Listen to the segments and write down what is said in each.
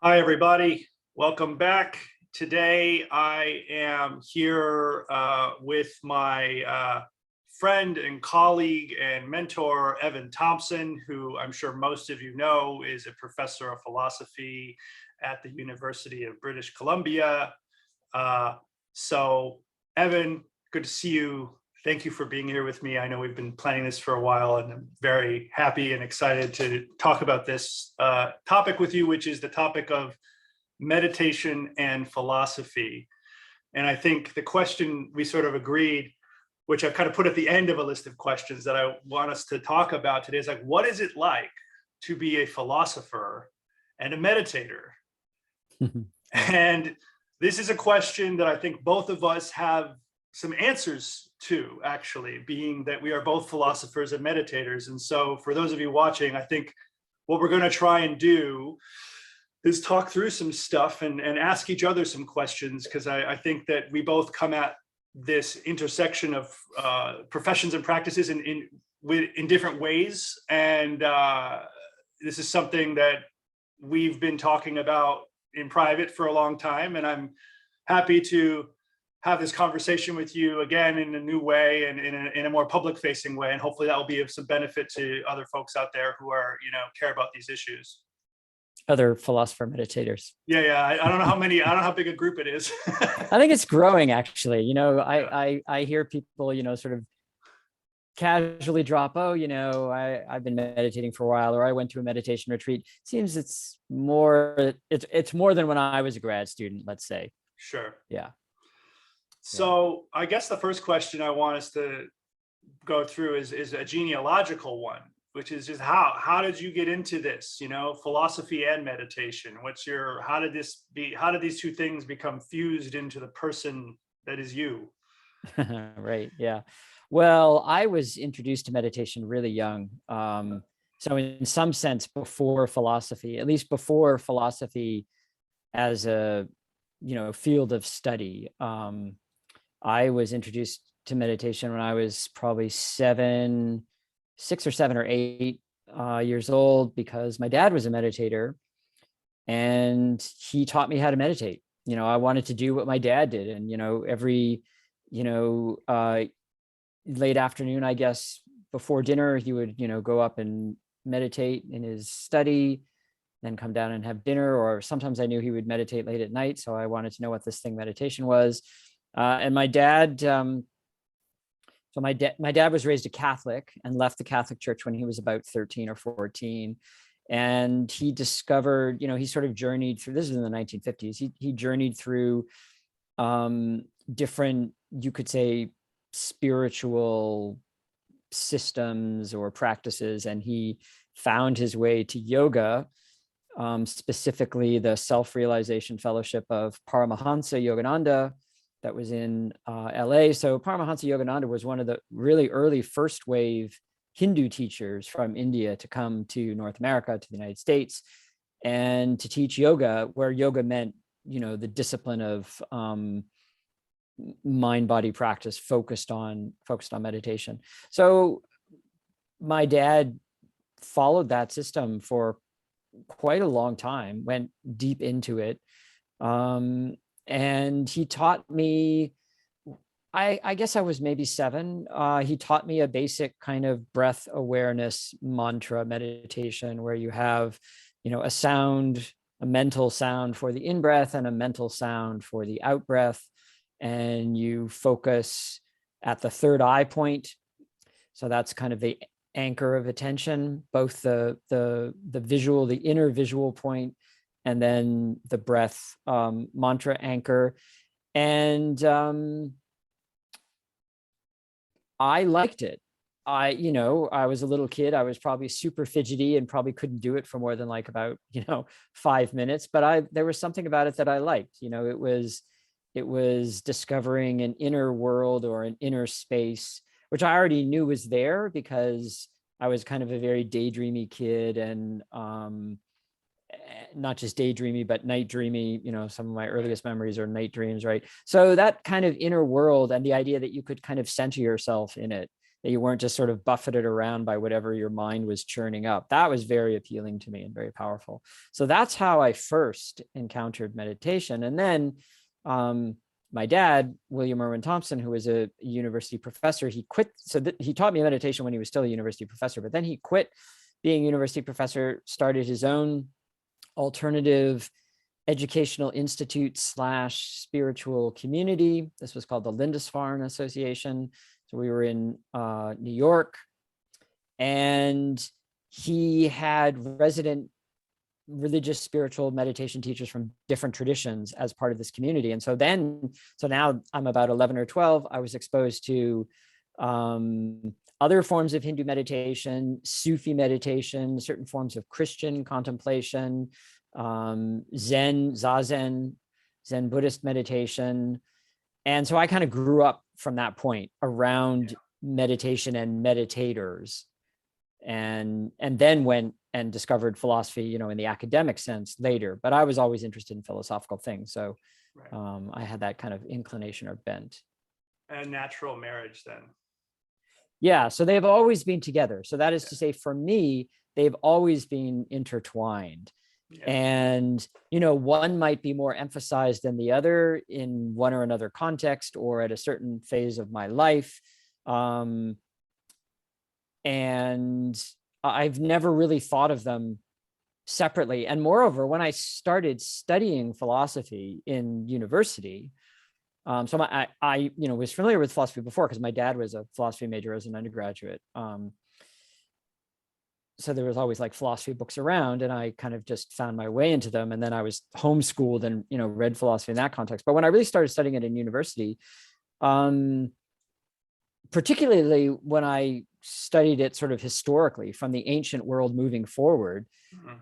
Hi, everybody. Welcome back. Today, I am here with my friend and colleague and mentor, Evan Thompson, who I'm sure most of you know is a professor of philosophy at the University of British Columbia. So, Evan, good to see you. Thank you for being here with me. I know we've been planning this for a while, and I'm very happy and excited to talk about this topic with you, which is the topic of meditation and philosophy. And I think the question we sort of agreed, which I've kind of put at the end of a list of questions that I want us to talk about today, is like, what is it like to be a philosopher and a meditator? And this is a question that I think both of us have some answers to, actually, being that we are both philosophers and meditators. And so for those of you watching, I think what we're going to try and do is talk through some stuff and ask each other some questions, because I think that we both come at this intersection of professions and practices in different ways. And this is something that we've been talking about in private for a long time. And I'm happy to have this conversation with you again in a new way and in a more public facing way. And hopefully that will be of some benefit to other folks out there who are, care about these issues. Other philosopher meditators. Yeah. I don't know how many, I don't know how big a group it is. I think it's growing, actually. I hear people, sort of casually drop, I've been meditating for a while, or I went to a meditation retreat. Seems it's more than when I was a grad student, let's say. Sure. Yeah. So I guess the first question I want us to go through is a genealogical one, which is just how did you get into this, philosophy and meditation? How did these two things become fused into the person that is you? Right. Yeah. Well, I was introduced to meditation really young. So in some sense, before philosophy, at least before philosophy as a, field of study. I was introduced to meditation when I was probably 6 or 7 or 8 years old, because my dad was a meditator and he taught me how to meditate. I wanted to do what my dad did. And, every, late afternoon, I guess, before dinner, he would, go up and meditate in his study, then come down and have dinner. Or sometimes I knew he would meditate late at night, so I wanted to know what this thing meditation was. And my dad, my dad was raised a Catholic and left the Catholic Church when he was about 13 or 14. And he discovered, he sort of journeyed through, this is in the 1950s, he journeyed through different, you could say, spiritual systems or practices. And he found his way to yoga, specifically the Self-Realization Fellowship of Paramahansa Yogananda that was in LA. So Paramahansa Yogananda was one of the really early first wave Hindu teachers from India to come to North America, to the United States, and to teach yoga, where yoga meant, the discipline of mind-body practice focused on meditation. So my dad followed that system for quite a long time, went deep into it. And he taught me, I guess I was maybe 7. He taught me a basic kind of breath awareness mantra meditation, where you have, a sound, a mental sound for the in-breath and a mental sound for the out-breath. And you focus at the third eye point. So that's kind of the anchor of attention, both the visual, the inner visual point, and then the breath mantra anchor. And I liked it. I was a little kid. I was probably super fidgety and probably couldn't do it for more than like about, 5 minutes, but there was something about it that I liked. It was discovering an inner world or an inner space, which I already knew was there because I was kind of a very daydreamy kid, and not just daydreamy, but night dreamy. Some of my earliest memories are night dreams, right? So that kind of inner world and the idea that you could kind of center yourself in it that you weren't just sort of buffeted around by whatever your mind was churning up. That was very appealing to me and very powerful. So that's how I first encountered meditation. And then my dad, William Evan Thompson, who was a university professor, he quit. So he taught me meditation when he was still a university professor, but then he quit being a university professor, started his own alternative educational institute / spiritual community. This was called the Lindisfarne Association. So we were in New York, and he had resident religious, spiritual meditation teachers from different traditions as part of this community. And so now I'm about 11 or 12, I was exposed to other forms of Hindu meditation, Sufi meditation, certain forms of Christian contemplation, Zen, Zazen, Zen Buddhist meditation. And so I kind of grew up from that point around meditation and meditators, and then went and discovered philosophy, in the academic sense later. But I was always interested in philosophical things. So I had that kind of inclination or bent. And natural marriage then. Yeah, so they've always been together. So that is to say, for me, they've always been intertwined. Yeah. And, one might be more emphasized than the other in one or another context or at a certain phase of my life. And I've never really thought of them separately. And moreover, when I started studying philosophy in university, so I was familiar with philosophy before because my dad was a philosophy major as an undergraduate. So there was always like philosophy books around, and I kind of just found my way into them. And then I was homeschooled and, read philosophy in that context. But when I really started studying it in university, particularly when I studied it sort of historically from the ancient world moving forward,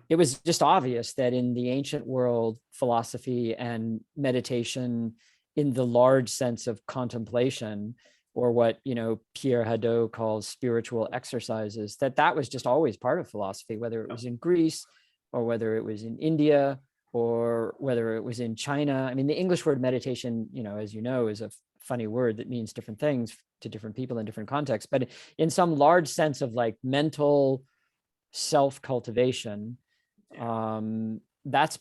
it was just obvious that in the ancient world, philosophy and meditation in the large sense of contemplation, or what, Pierre Hadot calls spiritual exercises, that was just always part of philosophy, whether it was in Greece or whether it was in India or whether it was in China. I mean, the English word meditation, as you know, is a funny word that means different things to different people in different contexts, but in some large sense of like mental self-cultivation, that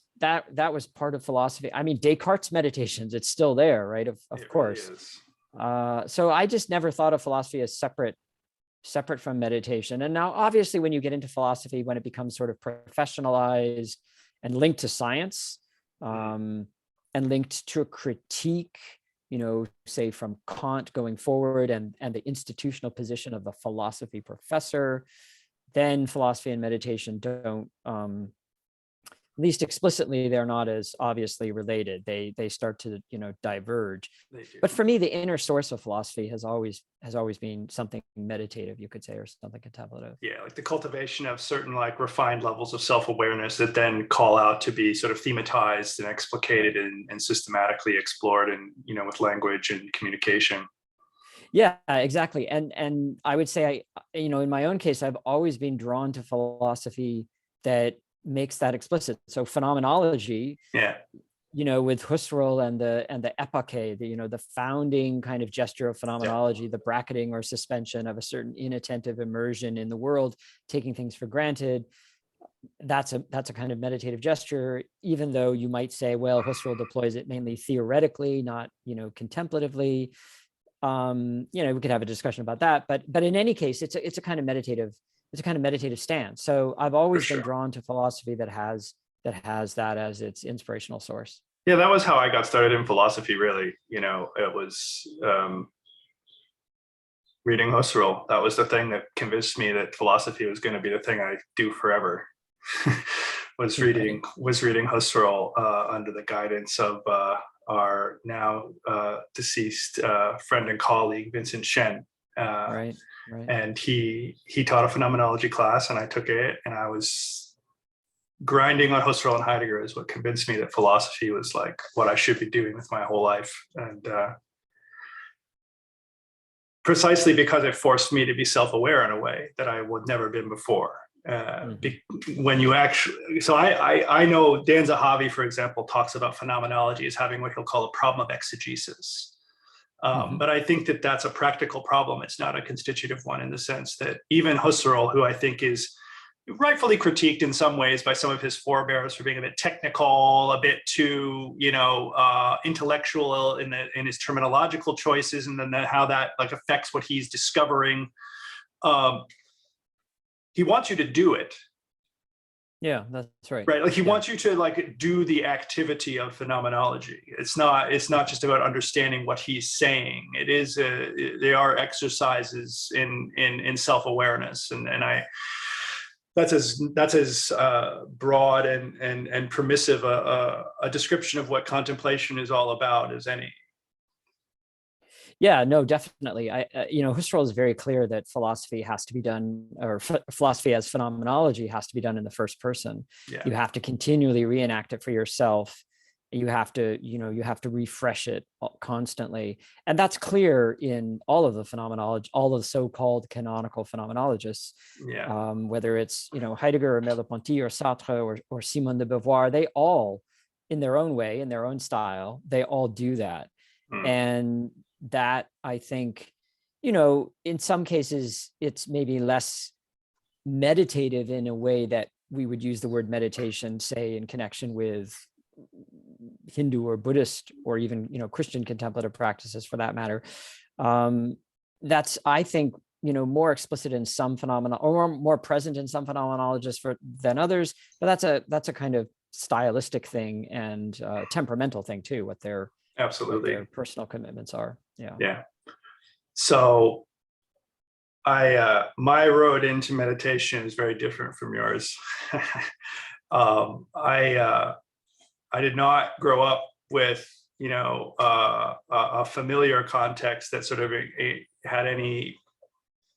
was part of philosophy. I mean, Descartes' meditations, it's still there, right? Of course. Really so I just never thought of philosophy as separate from meditation. And now, obviously, when you get into philosophy, when it becomes sort of professionalized and linked to science, and linked to a critique, say from Kant going forward, and the institutional position of the philosophy professor, then philosophy and meditation don't, at least explicitly, they're not as obviously related. They start to, diverge. But for me, the inner source of philosophy has always been something meditative, you could say, or something contemplative. Yeah, like the cultivation of certain like refined levels of self-awareness that then call out to be sort of thematized and explicated and systematically explored, and with language and communication. Yeah, exactly. And I would say in my own case, I've always been drawn to philosophy that makes that explicit. So phenomenology, with Husserl and the epoche, the founding kind of gesture of phenomenology, the bracketing or suspension of a certain inattentive immersion in the world, taking things for granted. That's a kind of meditative gesture, even though you might say, well, Husserl deploys it mainly theoretically, not, contemplatively. We could have a discussion about that, but in any case, it's a kind of meditative stance. So I've always been drawn to philosophy that has that as its inspirational source. Yeah, that was how I got started in philosophy, really. It was reading Husserl. That was the thing that convinced me that philosophy was going to be the thing I do forever. was reading Husserl under the guidance of our now deceased friend and colleague, Vincent Shen. Right. And he taught a phenomenology class, and I took it, and I was grinding on Husserl and Heidegger is what convinced me that philosophy was like what I should be doing with my whole life. And precisely because it forced me to be self-aware in a way that I would never been before. When you actually, so I know Dan Zahavi, for example, talks about phenomenology as having what he'll call a problem of exegesis. Mhm. But I think that that's a practical problem. It's not a constitutive one, in the sense that even Husserl, who I think is rightfully critiqued in some ways by some of his forebears for being a bit technical, a bit too, intellectual in his terminological choices, and then how that like affects what he's discovering. He wants you to do it. Yeah, that's right. Right, like he Yeah. wants you to like do the activity of phenomenology. It's not just about understanding what he's saying. They are exercises in self-awareness, and I that's as broad and permissive a description of what contemplation is all about as any. Yeah, no, definitely. Husserl is very clear that philosophy has to be done, or philosophy as phenomenology has to be done in the first person. Yeah. You have to continually reenact it for yourself. You have to refresh it constantly. And that's clear in all of the phenomenology, all of the so-called canonical phenomenologists. Yeah. Whether it's, Heidegger or Merleau-Ponty or Sartre or Simone de Beauvoir, they all, in their own way, in their own style, they all do that. And that, I think, in some cases, it's maybe less meditative in a way that we would use the word meditation, say, in connection with Hindu or Buddhist or even, Christian contemplative practices for that matter. That's, I think, more explicit in some phenomena, or more present in some phenomenologists than others, but that's a kind of stylistic thing and temperamental thing too, what their personal commitments are. Yeah. So my road into meditation is very different from yours. I did not grow up with a familiar context that sort of had any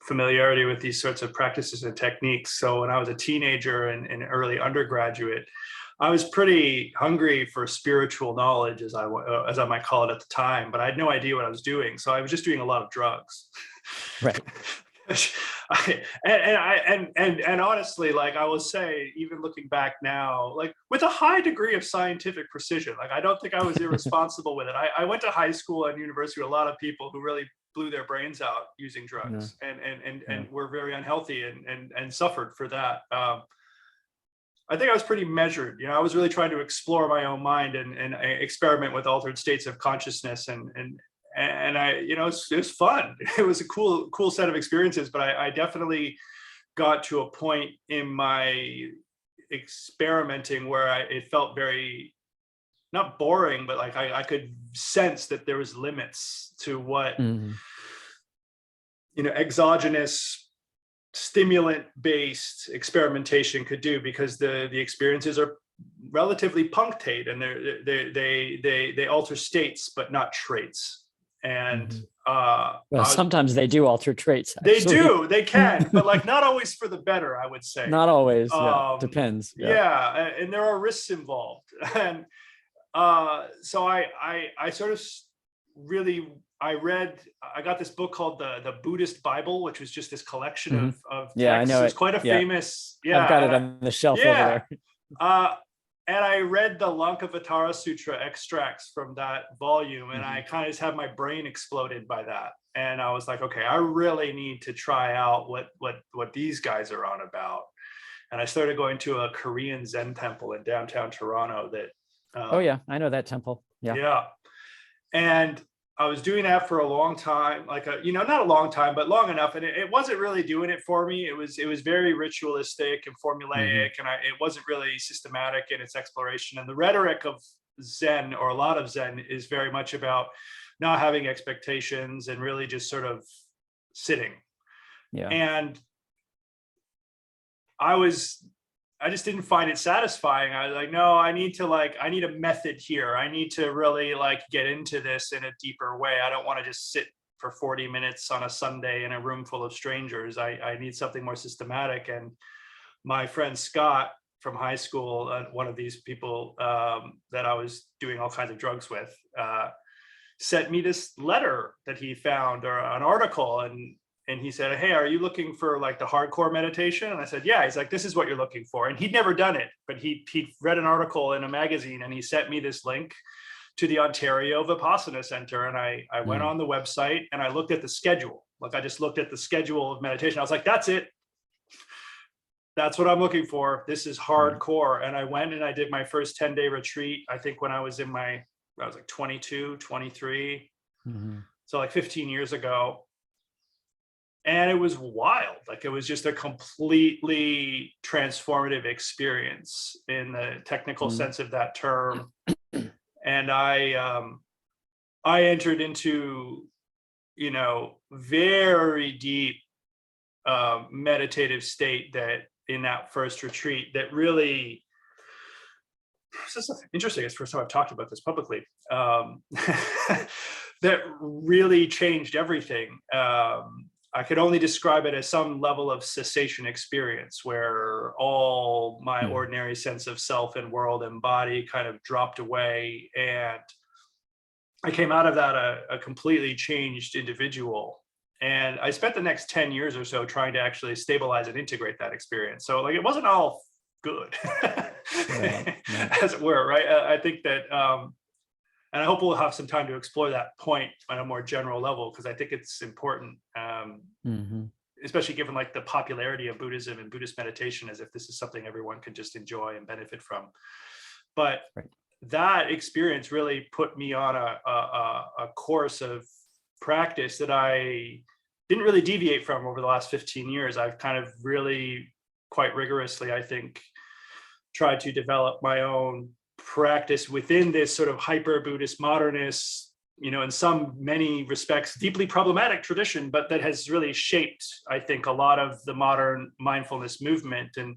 familiarity with these sorts of practices and techniques. So when I was a teenager and early undergraduate, I was pretty hungry for spiritual knowledge, as I might call it at the time, but I had no idea what I was doing. So I was just doing a lot of drugs. Right. And honestly, like I will say, even looking back now, like with a high degree of scientific precision, like I don't think I was irresponsible with it. I went to high school and university with a lot of people who really blew their brains out using drugs and were very unhealthy and suffered for that. I think I was pretty measured. I was really trying to explore my own mind and experiment with altered states of consciousness, and I, it was fun. It was a cool set of experiences, but I definitely got to a point in my experimenting where it felt very, not boring, but like I could sense that there was limits to what, exogenous stimulant-based experimentation could do, because the experiences are relatively punctate and they alter states but not traits. And sometimes they do alter traits. Actually. They can, but like not always for the better, I would say. Not always. Depends. And there are risks involved. And so I sort of really, I got this book called the Buddhist Bible, which was just this collection of texts. Yeah, I know it's quite a famous. I've got it on the shelf over there. And I read the Lankavatara Sutra extracts from that volume, and I kind of just had my brain exploded by that. And I was like, okay, I really need to try out what these guys are on about. And I started going to a Korean Zen temple in downtown Toronto that. I know that temple. Yeah. And I was doing that for a long time, like not a long time, but long enough. And it wasn't really doing it for me. It was very ritualistic and formulaic, and it wasn't really systematic in its exploration. And the rhetoric of Zen, or a lot of Zen, is very much about not having expectations and really just sort of sitting. Yeah. And I just didn't find it satisfying. I was like, no, I need a method here. I need to really get into this in a deeper way. I don't want to just sit for 40 minutes on a Sunday in a room full of strangers. I need something more systematic. And my friend Scott from high school, one of these people that I was doing all kinds of drugs with, sent me this letter that he found, or an article, and he said, hey, are you looking for the hardcore meditation? And I said, yeah. He's like, this is what you're looking for. And he'd never done it, but he'd read an article in a magazine, and he sent me this link to the Ontario Vipassana Center. And I went on the website and I looked at the schedule. Like I just looked at the schedule of meditation. I was like, that's it. That's what I'm looking for. This is hardcore. And I went and I did my first 10-day retreat. I think when I was like 22, 23. So like 15 years ago. And it was wild. Like it was just a completely transformative experience in the technical sense of that term. And I entered into, very deep meditative state that in that first retreat that really, this is interesting. It's the first time I've talked about this publicly. That really changed everything. I could only describe it as some level of cessation experience where all my ordinary sense of self and world and body kind of dropped away. And I came out of that a completely changed individual. And I spent the next 10 years or so trying to actually stabilize and integrate that experience. So like, it wasn't all good, as it were, right? I think that, and I hope we'll have some time to explore that point on a more general level, because I think it's important, especially given like the popularity of Buddhism and Buddhist meditation, as if this is something everyone can just enjoy and benefit from. But that experience really put me on a course of practice that I didn't really deviate from over the last 15 years. I've kind of really quite rigorously, I think, tried to develop my own practice within this sort of hyper Buddhist modernist, in many respects, deeply problematic tradition, but that has really shaped, I think, a lot of the modern mindfulness movement. And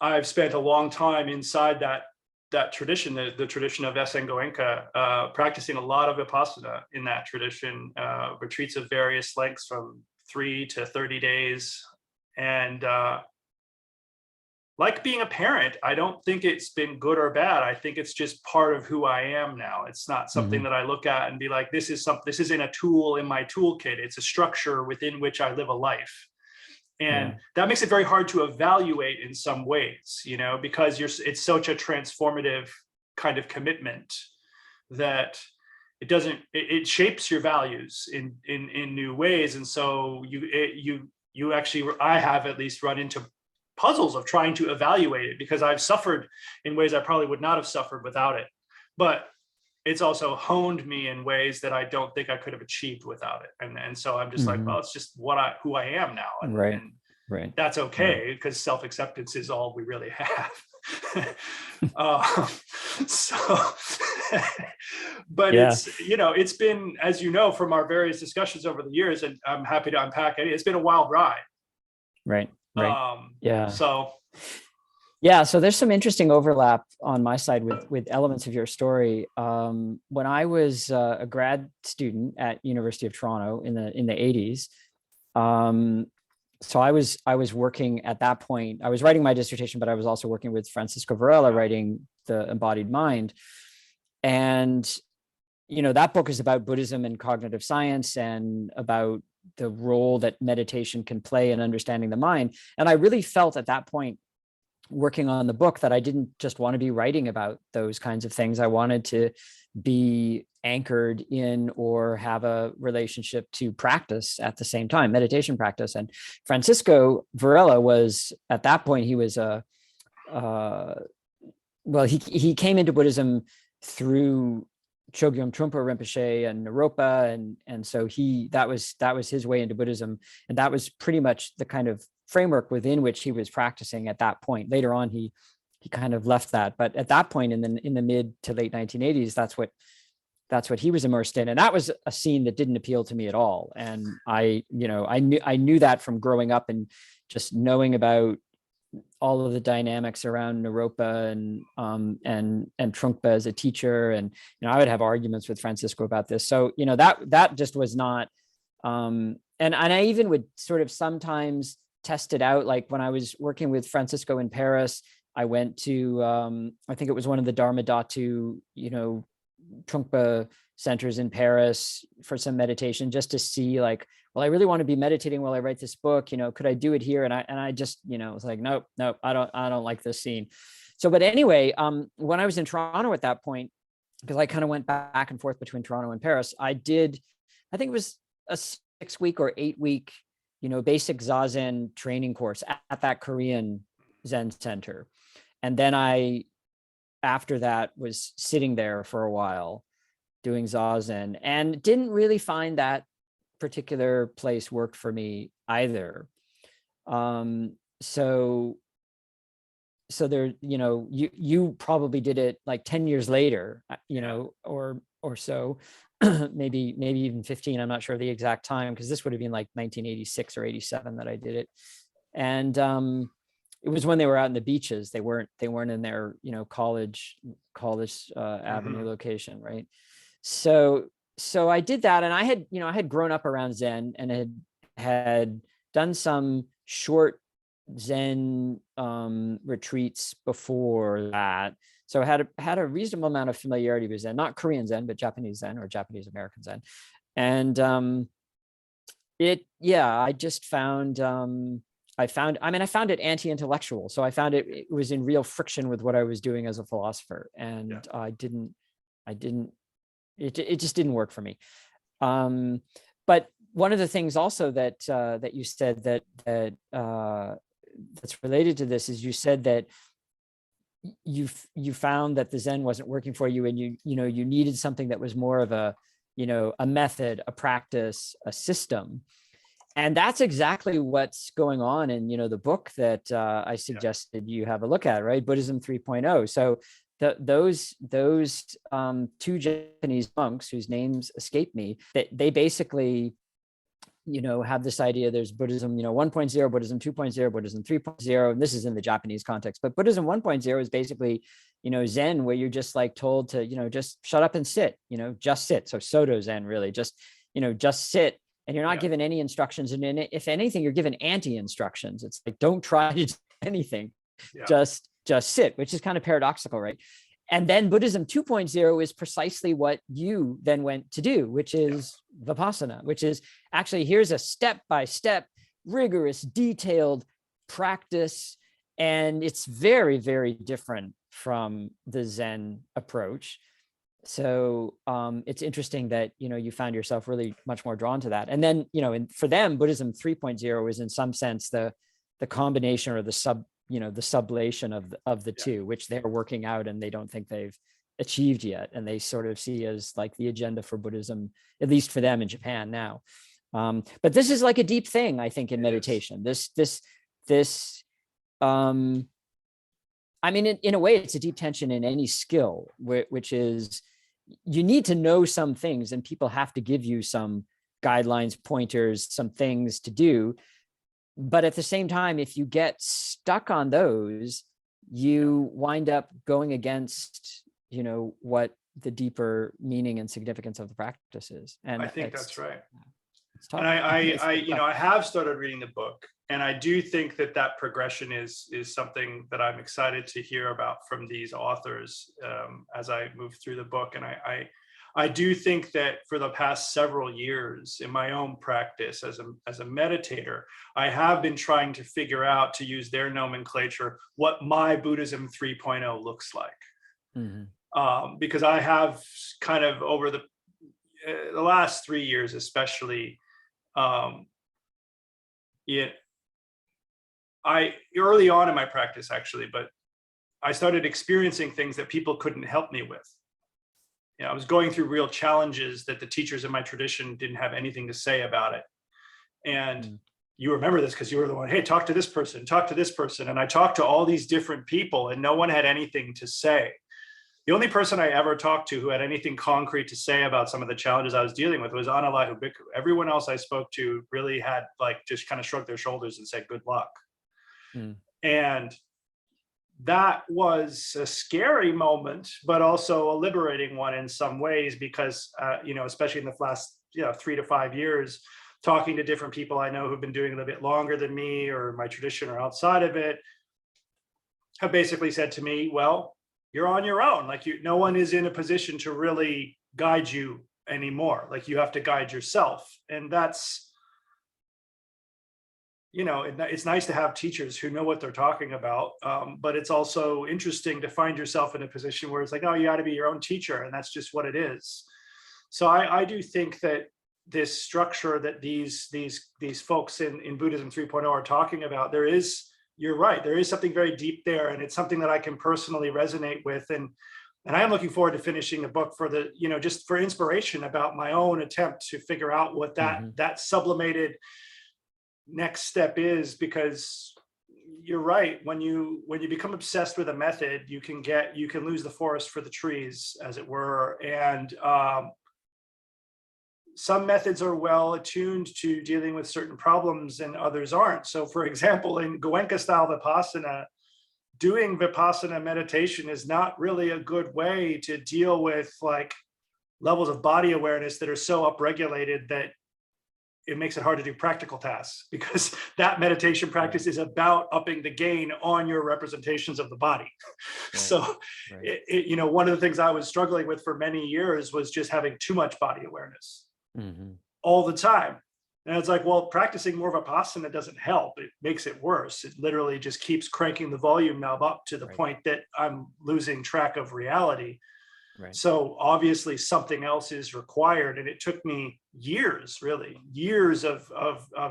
I've spent a long time inside that tradition, the tradition of S. Goenka, practicing a lot of Vipassana in that tradition, retreats of various lengths from 3 to 30 days. And like being a parent, I don't think it's been good or bad. I think it's just part of who I am now. It's not something that I look at and be like, this isn't a tool in my toolkit. It's a structure within which I live a life. And that makes it very hard to evaluate in some ways, because it's such a transformative kind of commitment that it shapes your values in new ways. And so you actually, I have at least run into puzzles of trying to evaluate it, because I've suffered in ways I probably would not have suffered without it. But it's also honed me in ways that I don't think I could have achieved without it. And so I'm just like, well, it's just who I am now. And that's okay, because self-acceptance is all we really have. But it's been, as you know, from our various discussions over the years, and I'm happy to unpack it, it's been a wild ride. Right. So there's some interesting overlap on my side with elements of your story. When I was a grad student at University of Toronto in the 80s, so I was working at that point. I was writing my dissertation, but I was also working with Francisco Varela writing The Embodied Mind. And that book is about Buddhism and cognitive science and about the role that meditation can play in understanding the mind. And I really felt at that point, working on the book, that I didn't just want to be writing about those kinds of things. I wanted to be anchored in or have a relationship to practice at the same time, meditation practice. And Francisco Varela was, at that point, he was he came into Buddhism through Chogyam Trungpa Rinpoche and Naropa, and so that was his way into Buddhism, and that was pretty much the kind of framework within which he was practicing at that point. Later on, he kind of left that, but at that point in the mid to late 1980s, that's what he was immersed in, and that was a scene that didn't appeal to me at all. And I knew that from growing up and just knowing about all of the dynamics around Naropa and Trungpa as a teacher. And, I would have arguments with Francisco about this. So, that just was not, and I even would sort of sometimes test it out. Like when I was working with Francisco in Paris, I went to, I think it was one of the Dharma Dhatu, Trungpa centers in Paris for some meditation, just to see like, well, I really want to be meditating while I write this book, could I do it here? And I just, was like, nope, I don't like this scene. So, but anyway, when I was in Toronto at that point, because I kind of went back and forth between Toronto and Paris. I think it was a 6-week or 8-week, basic Zazen training course at that Korean Zen center. And then after that, was sitting there for a while doing Zazen, and didn't really find that particular place worked for me either. So there, you probably did it like 10 years later, or so, maybe even 15. I'm not sure the exact time, because this would have been like 1986 or 87 that I did it. And it was when they were out in the beaches. They weren't in their, college Avenue location, right? So I did that, and I had grown up around Zen, and had done some short Zen retreats before that. So I had a reasonable amount of familiarity with Zen, not Korean Zen, but Japanese Zen, or Japanese American Zen. And I just found, I found it anti-intellectual. So I found it was in real friction with what I was doing as a philosopher. And it just didn't work for me. But one of the things also that you said that's related to this is, you said that you found that the Zen wasn't working for you, and you needed something that was more of a method, a practice, a system. And that's exactly what's going on in the book that I suggested you have a look at, right? Buddhism 3.0. So those two Japanese monks whose names escape me, they basically have this idea. There's Buddhism 1.0, Buddhism 2.0, Buddhism 3.0, and this is in the Japanese context. But Buddhism 1.0 is basically Zen, where you're just like told to just shut up and sit, just sit. So Soto Zen, really, just sit. And you're not given any instructions, and if anything, you're given anti-instructions. It's like, don't try to do anything, just sit, which is kind of paradoxical, right? And then Buddhism 2.0 is precisely what you then went to do, which is Vipassana, which is actually, here's a step-by-step, rigorous, detailed practice. And it's very, very different from the Zen approach. So it's interesting that, you found yourself really much more drawn to that. And then, and for them, Buddhism 3.0 is in some sense the combination, or the sublation of the two, which they're working out and they don't think they've achieved yet. And they sort of see as like the agenda for Buddhism, at least for them in Japan now. But this is like a deep thing, I think, in meditation. In a way, it's a deep tension in any skill, which is, you need to know some things, and people have to give you some guidelines, pointers, some things to do. But at the same time, if you get stuck on those, you wind up going against, what the deeper meaning and significance of the practice is. And I think that's right. It's tough. And I have started reading the book, and I do think that progression is something that I'm excited to hear about from these authors as I move through the book. And I do think that for the past several years in my own practice as a meditator, I have been trying to figure out, to use their nomenclature, what my Buddhism 3.0 looks like. Mm-hmm. Because I have kind of, over the last 3 years especially, early on in my practice, actually, but I started experiencing things that people couldn't help me with. I was going through real challenges that the teachers in my tradition didn't have anything to say about it. And you remember this because you were the one, hey, talk to this person. And I talked to all these different people, and no one had anything to say. The only person I ever talked to who had anything concrete to say about some of the challenges I was dealing with was Analaihu Bhikkhu. Everyone else I spoke to really had just kind of shrugged their shoulders and said, good luck. And that was a scary moment, but also a liberating one in some ways, because, especially in the last 3 to 5 years, talking to different people I know who've been doing it a bit longer than me, or my tradition, or outside of it, have basically said to me, well, you're on your own. No one is in a position to really guide you anymore. You have to guide yourself. And that's, it's nice to have teachers who know what they're talking about, but it's also interesting to find yourself in a position where it's like, oh, you got to be your own teacher, and that's just what it is. So I do think that this structure that these folks in Buddhism 3.0 are talking about, you're right, there is something very deep there, and it's something that I can personally resonate with, and I am looking forward to finishing a book for just for inspiration about my own attempt to figure out what that sublimated next step is, because you're right, when you become obsessed with a method, you can lose the forest for the trees, as it were. And some methods are well attuned to dealing with certain problems and others aren't. So for example, in Goenka style Vipassana, doing Vipassana meditation is not really a good way to deal with like levels of body awareness that are so upregulated that it makes it hard to do practical tasks, because that meditation practice is about upping the gain on your representations of the body. Right. So, right. One of the things I was struggling with for many years was just having too much body awareness all the time. And it's like, well, practicing more Vipassana doesn't help. It makes it worse. It literally just keeps cranking the volume knob up to the point that I'm losing track of reality. Right. So obviously something else is required. And it took me years of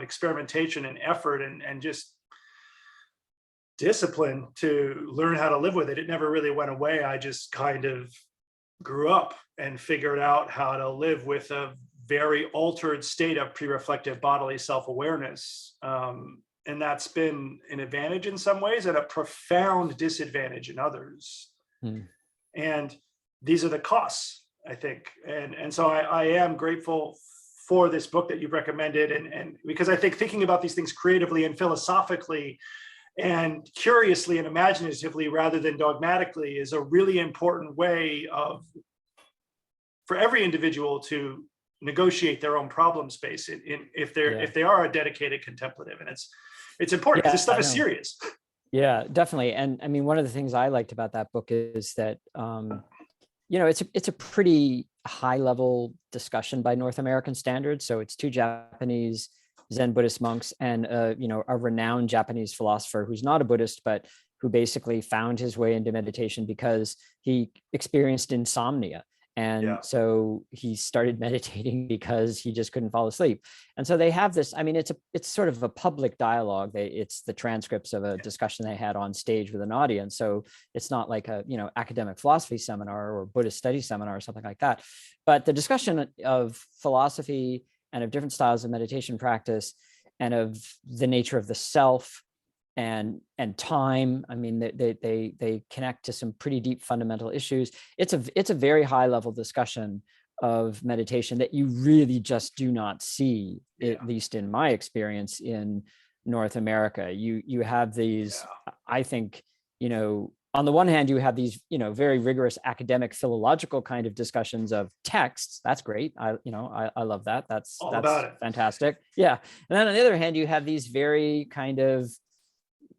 experimentation and effort and just discipline to learn how to live with it. It never really went away. I just kind of grew up and figured out how to live with a very altered state of pre-reflective bodily self-awareness. And that's been an advantage in some ways and a profound disadvantage in others. And these are the costs, I think. And so I am grateful for this book that you've recommended. And because I think thinking about these things creatively and philosophically and curiously and imaginatively rather than dogmatically is a really important way for every individual to negotiate their own problem space if they are a dedicated contemplative. And it's important. This stuff is serious. Yeah, definitely. And I mean, one of the things I liked about that book is that it's a pretty high level discussion by North American standards. So it's two Japanese Zen Buddhist monks and a renowned Japanese philosopher who's not a Buddhist, but who basically found his way into meditation because he experienced insomnia. And so he started meditating because he just couldn't fall asleep. And so they have this, I mean, it's sort of a public dialogue. It's the transcripts of a discussion they had on stage with an audience. So it's not like a, academic philosophy seminar or Buddhist study seminar or something like that. But the discussion of philosophy and of different styles of meditation practice and of the nature of the self and time. I mean, they connect to some pretty deep fundamental issues. It's a very high level discussion of meditation that you really just do not see, at least in my experience in North America. You have these, I think, on the one hand, you have these, very rigorous academic philological kind of discussions of texts. That's great. I love that. That's fantastic. Yeah. And then on the other hand, you have these very kind of,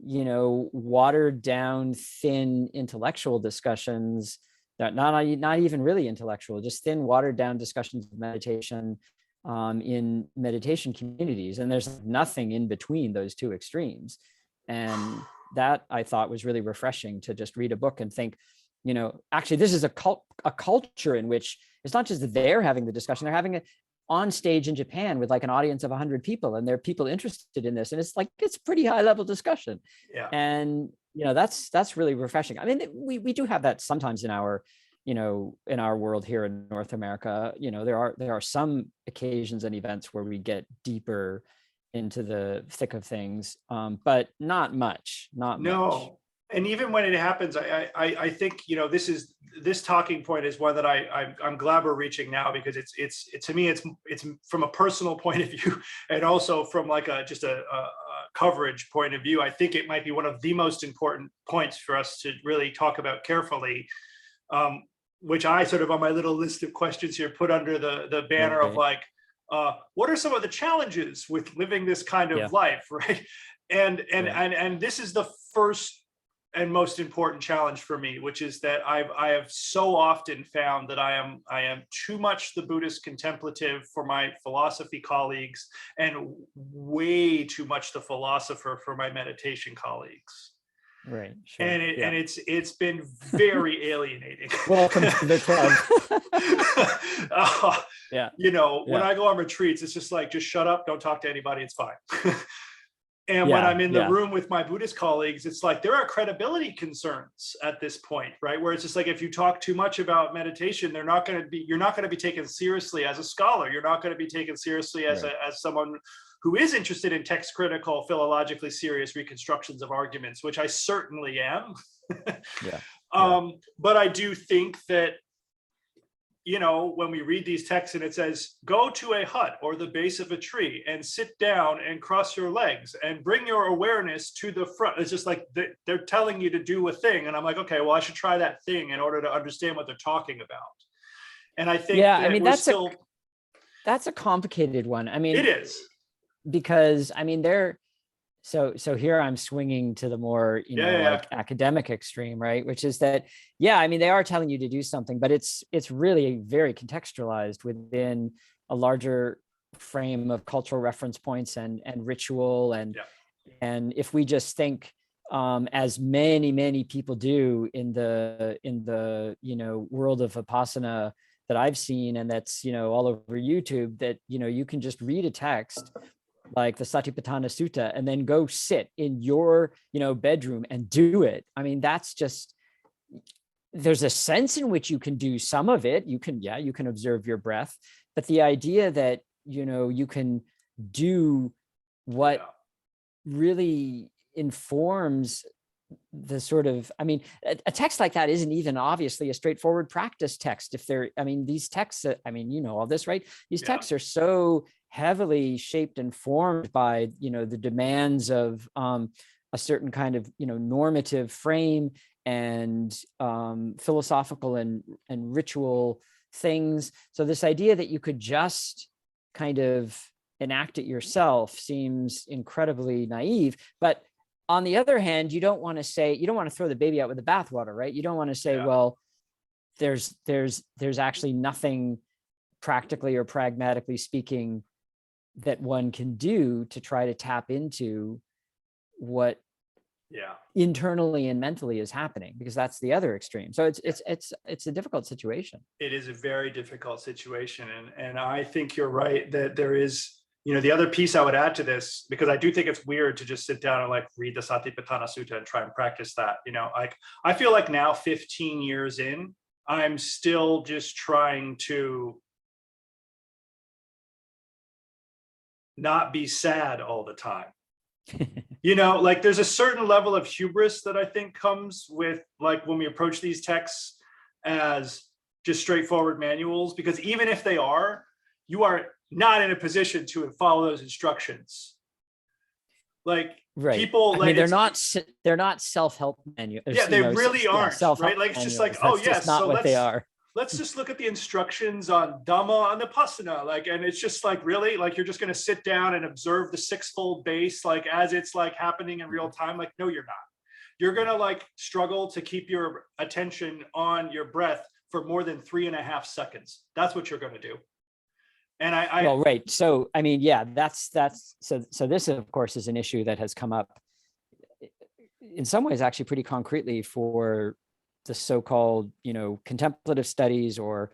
watered down, thin intellectual discussions that not even really intellectual, just thin, watered down discussions of meditation in meditation communities. And there's nothing in between those two extremes. And that I thought was really refreshing to just read a book and think, actually, this is a culture in which it's not just that they're having the discussion, they're having it on stage in Japan with like an audience of 100 people, and there are people interested in this, and it's pretty high level discussion. And that's really refreshing. I mean, we do have that sometimes in our world here in North America. There are some occasions and events where we get deeper into the thick of things, but not much. And even when it happens, I think this talking point is one that I'm glad we're reaching now, because it's to me it's from a personal point of view and also from like a coverage point of view. I think it might be one of the most important points for us to really talk about carefully, which I sort of on my little list of questions here put under the banner of like, what are some of the challenges with living this kind of life, right? And this is the first and most important challenge for me, which is that I have so often found that I am too much the Buddhist contemplative for my philosophy colleagues, and way too much the philosopher for my meditation colleagues. Right. Sure. And Yeah. it's been very alienating. Welcome to the club. Yeah. You know, when Yeah. I go on retreats, it's just like, just shut up, don't talk to anybody, it's fine. And when Yeah. I'm in the Yeah. room with my Buddhist colleagues, it's like there are credibility concerns at this point, right? Where it's just like, if you talk too much about meditation, you're not going to be taken seriously as a scholar. You're not going to be taken seriously as Right. as someone who is interested in text critical, philologically serious reconstructions of arguments, which I certainly am. Yeah. But I do think that, you know, when we read these texts and it says, go to a hut or the base of a tree and sit down and cross your legs and bring your awareness to the front. It's just like they're telling you to do a thing. And I'm like, okay, well, I should try that thing in order to understand what they're talking about. And I think Yeah. that I mean, that's a complicated one. I mean, it is. Because I mean, so here I'm swinging to the more, like academic extreme, right? Which is that, yeah, I mean, they are telling you to do something, but it's really very contextualized within a larger frame of cultural reference points and ritual. And if we just think, as many people do in the world of Vipassana that I've seen, and that's, all over YouTube, that, you can just read a text like the Satipatthana Sutta and then go sit in your, bedroom and do it. I mean, that's just, there's a sense in which you can do some of it. You can observe your breath, but the idea that, you can do what really informs the sort of, I mean, a text like that isn't even obviously a straightforward practice text. These texts, all this, right? These texts are so heavily shaped and formed by, the demands of a certain kind of, normative frame and philosophical and ritual things. So this idea that you could just kind of enact it yourself seems incredibly naive. But on the other hand, you don't want to throw the baby out with the bathwater, right? You don't want to say, well, there's actually nothing practically or pragmatically speaking that one can do to try to tap into what internally and mentally is happening, because that's the other extreme. So it's a difficult situation. It is a very difficult situation. And I think you're right that there is, the other piece I would add to this, because I do think it's weird to just sit down and like read the Satipatthana Sutta and try and practice that. Like I feel like now 15 years in, I'm still just trying to not be sad all the time. Like there's a certain level of hubris that I think comes with like when we approach these texts as just straightforward manuals, because even if they are, you are not in a position to follow those instructions. Like people, I mean, they're not self-help manuals. Yeah, they really aren't, right? Like it's just like, oh yes, not what they are. Let's just look at the instructions on Dhamma and Vipassana, like, and it's just like, really, like you're just going to sit down and observe the sixfold base, like as it's like happening in real time. Like, no, you're not. You're going to like struggle to keep your attention on your breath for more than 3.5 seconds. That's what you're going to do. And well, right. So, I mean, yeah, that's so this, of course, is an issue that has come up in some ways actually pretty concretely for the so-called, contemplative studies or,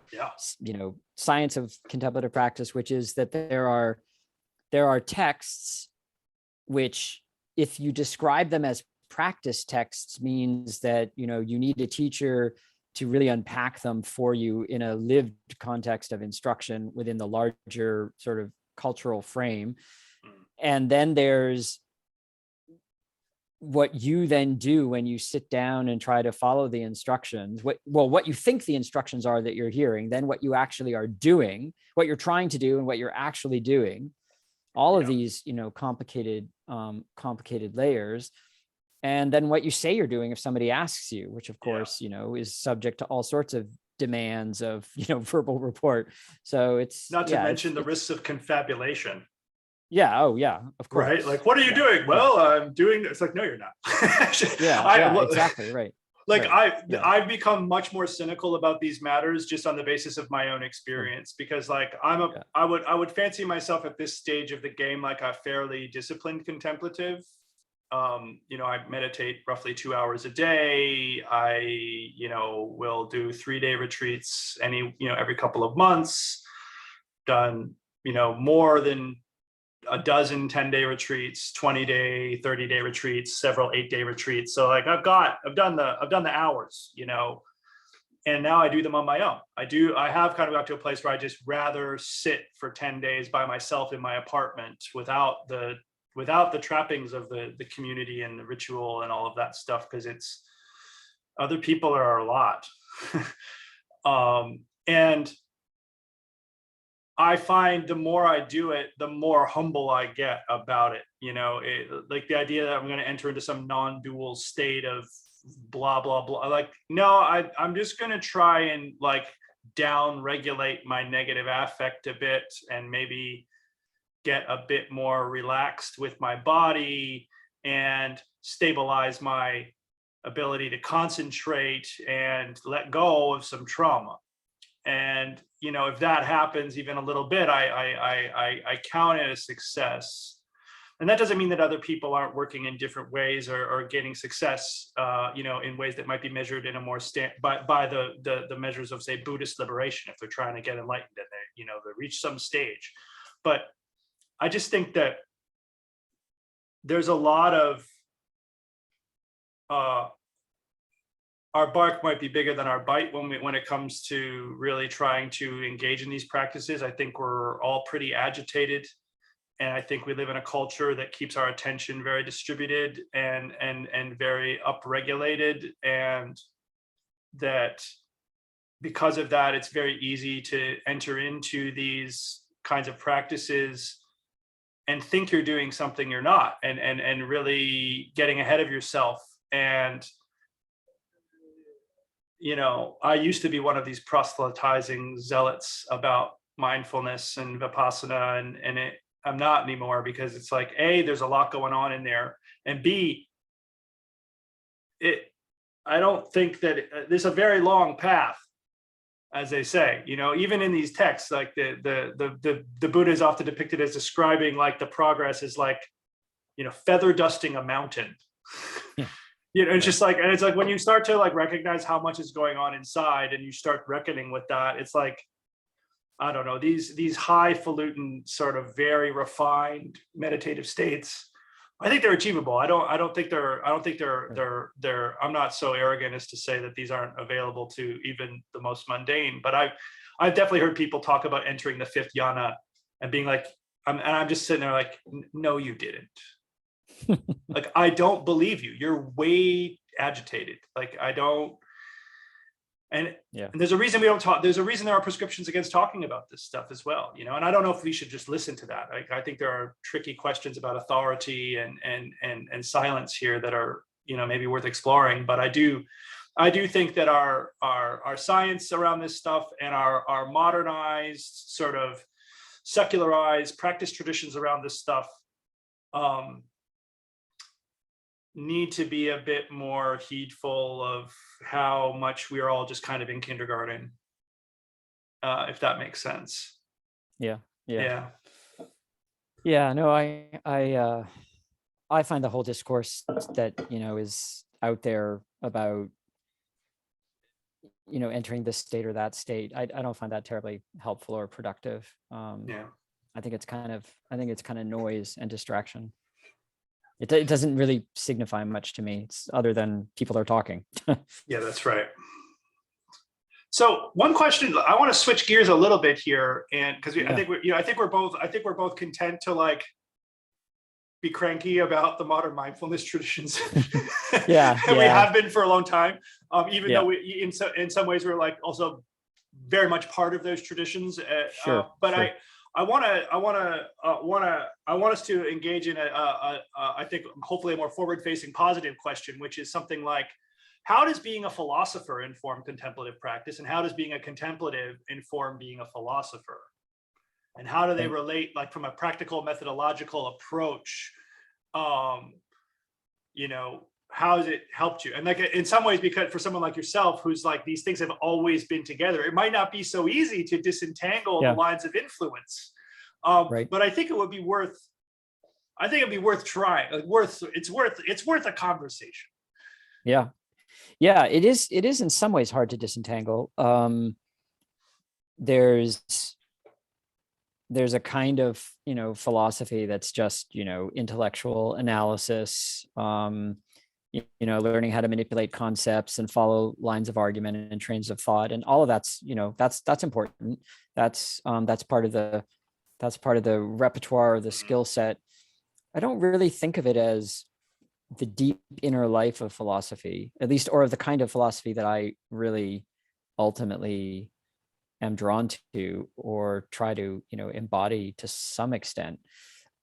science of contemplative practice, which is that there are texts which, if you describe them as practice texts, means that, you need a teacher to really unpack them for you in a lived context of instruction within the larger sort of cultural frame. And then there's what you then do when you sit down and try to follow the instructions, what you think the instructions are that you're hearing, then what you actually are doing, what you're trying to do and what you're actually doing, all of these, complicated layers. And then what you say you're doing if somebody asks you, which of course, is subject to all sorts of demands of, verbal report. So it's not to mention the risks of confabulation. Yeah. Oh, yeah. Of right? course. Like, what are you Yeah. doing? Yeah. Well, I'm doing, it's like, no, you're not. Yeah. I, Yeah. well, Exactly. Right. like Right. Yeah. I've become much more cynical about these matters just on the basis of my own Sure. experience, because like Yeah. I would fancy myself at this stage of the game like a fairly disciplined contemplative. You know, I meditate roughly 2 hours a day. I, you know, will do 3-day retreats every couple of months. Done, you know, more than a dozen 10-day retreats, 20-day, 30-day retreats, several 8-day retreats. So like I've done the hours, you know, and now I do them on my own. I have kind of got to a place where I just rather sit for 10 days by myself in my apartment without the trappings of the community and the ritual and all of that stuff, because it's other people are a lot. And I find the more I do it, the more humble I get about it. You know, like the idea that I'm going to enter into some non-dual state of blah, blah, blah. Like, no, I'm just going to try and like down regulate my negative affect a bit and maybe get a bit more relaxed with my body and stabilize my ability to concentrate and let go of some trauma. And you know, if that happens even a little bit, I count it a success. And that doesn't mean that other people aren't working in different ways or gaining success, you know, in ways that might be measured in a more by the measures of, say, Buddhist liberation, if they're trying to get enlightened and they, you know, they reach some stage. But I just think that there's a lot of our bark might be bigger than our bite when it comes to really trying to engage in these practices. I think we're all pretty agitated, and I think we live in a culture that keeps our attention very distributed and very upregulated, and that because of that, it's very easy to enter into these kinds of practices and think you're doing something you're not, and really getting ahead of yourself. And you know, I used to be one of these proselytizing zealots about mindfulness and vipassana, and I'm not anymore, because it's like, A, there's a lot going on in there, and B, I don't think that there's a very long path, as they say. You know, even in these texts, like the Buddha is often depicted as describing like the progress is like, you know, feather dusting a mountain. Yeah. You know, it's just like, and it's like when you start to like recognize how much is going on inside and you start reckoning with that, it's like, I don't know, these highfalutin sort of very refined meditative states, I think they're achievable. I don't think they're I'm not so arrogant as to say that these aren't available to even the most mundane, but I've definitely heard people talk about entering the fifth yana and being like, I'm just sitting there like, no, you didn't. Like, I don't believe you. You're way agitated. Like, I don't. And, Yeah. and there's a reason we don't talk. There's a reason there are prescriptions against talking about this stuff as well. You know, and I don't know if we should just listen to that. I think there are tricky questions about authority and silence here that are, you know, maybe worth exploring. But I do think that our science around this stuff and our modernized, sort of secularized practice traditions around this stuff need to be a bit more heedful of how much we are all just kind of in kindergarten, if that makes sense. Yeah. Yeah. Yeah. No, I find the whole discourse that, you know, is out there about, you know, entering this state or that state, I don't find that terribly helpful or productive. Yeah. I think it's kind of noise and distraction. It doesn't really signify much to me. It's other than people are talking. Yeah, that's right. So one question, I want to switch gears a little bit here, and because I think we're both content to like be cranky about the modern mindfulness traditions. Yeah, And we yeah. have been for a long time. Even Yeah. though we in some ways we're like also very much part of those traditions. Sure. But sure. I want us to engage in I think hopefully a more forward-facing positive question, which is something like, how does being a philosopher inform contemplative practice, and how does being a contemplative inform being a philosopher? and how do they Right. relate, like from a practical methodological approach? um you know, how has it helped you? And like in some ways, because for someone like yourself who's like, these things have always been together, it might not be so easy to disentangle the Yeah. lines of influence. Right. But I think it would be worth, I think it'd be worth trying, like it's worth a conversation. Yeah. Yeah. It is in some ways hard to disentangle. There's there's a kind of, philosophy that's just, intellectual analysis, learning how to manipulate concepts and follow lines of argument and trains of thought, and all of that's, that's important. That's part of the repertoire, the Mhm. skill set. I don't really think of it as the deep inner life of philosophy, at least, or of the kind of philosophy that I really ultimately am drawn to or try to, embody to some extent.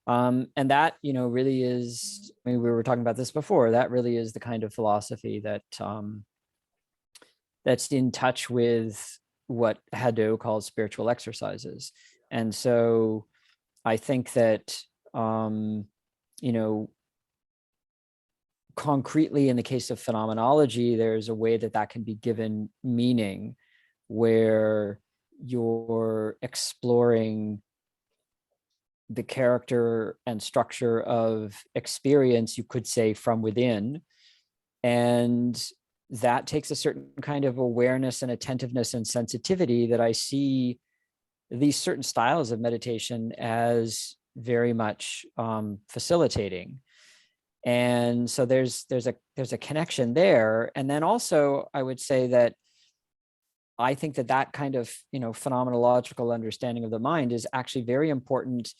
And that, really is, I mean, we were talking about this before, that really is the kind of philosophy that that's in touch with what Hadot calls spiritual exercises. And so I think that, you know, concretely in the case of phenomenology, there's a way that that can be given meaning, where you're exploring the character and structure of experience, you could say, from within. And that takes a certain kind of awareness and attentiveness and sensitivity that I see these certain styles of meditation as very much facilitating. And so there's a connection there. And then also I would say that I think that that kind of, phenomenological understanding of the mind is actually very important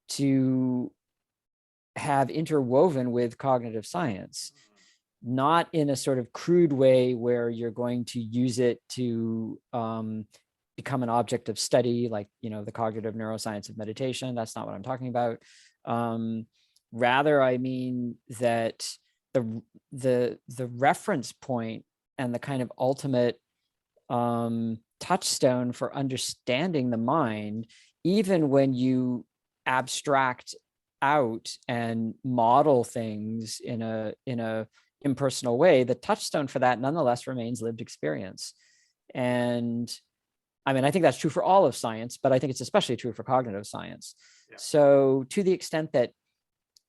to have interwoven with cognitive science, not in a sort of crude way where you're going to use it to become an object of study, like, the cognitive neuroscience of meditation. That's not what I'm talking about. Rather, I mean that the reference point and the kind of ultimate touchstone for understanding the mind, even when you abstract out and model things in a impersonal way, the touchstone for that nonetheless remains lived experience. And I mean, I think that's true for all of science, but I think it's especially true for cognitive science. Yeah. So to the extent that,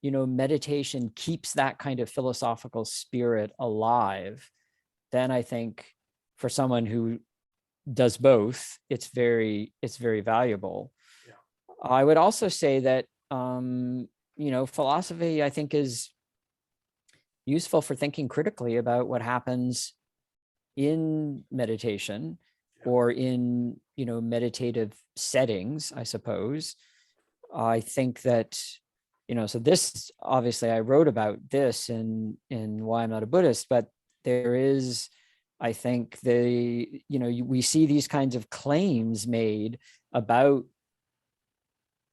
meditation keeps that kind of philosophical spirit alive, then I think for someone who does both, it's very valuable. Yeah. I would also say that, philosophy, I think, is useful for thinking critically about what happens in meditation or in, meditative settings, I suppose. I think that, so this, obviously I wrote about this in Why I'm Not a Buddhist, but there is, I think, we see these kinds of claims made about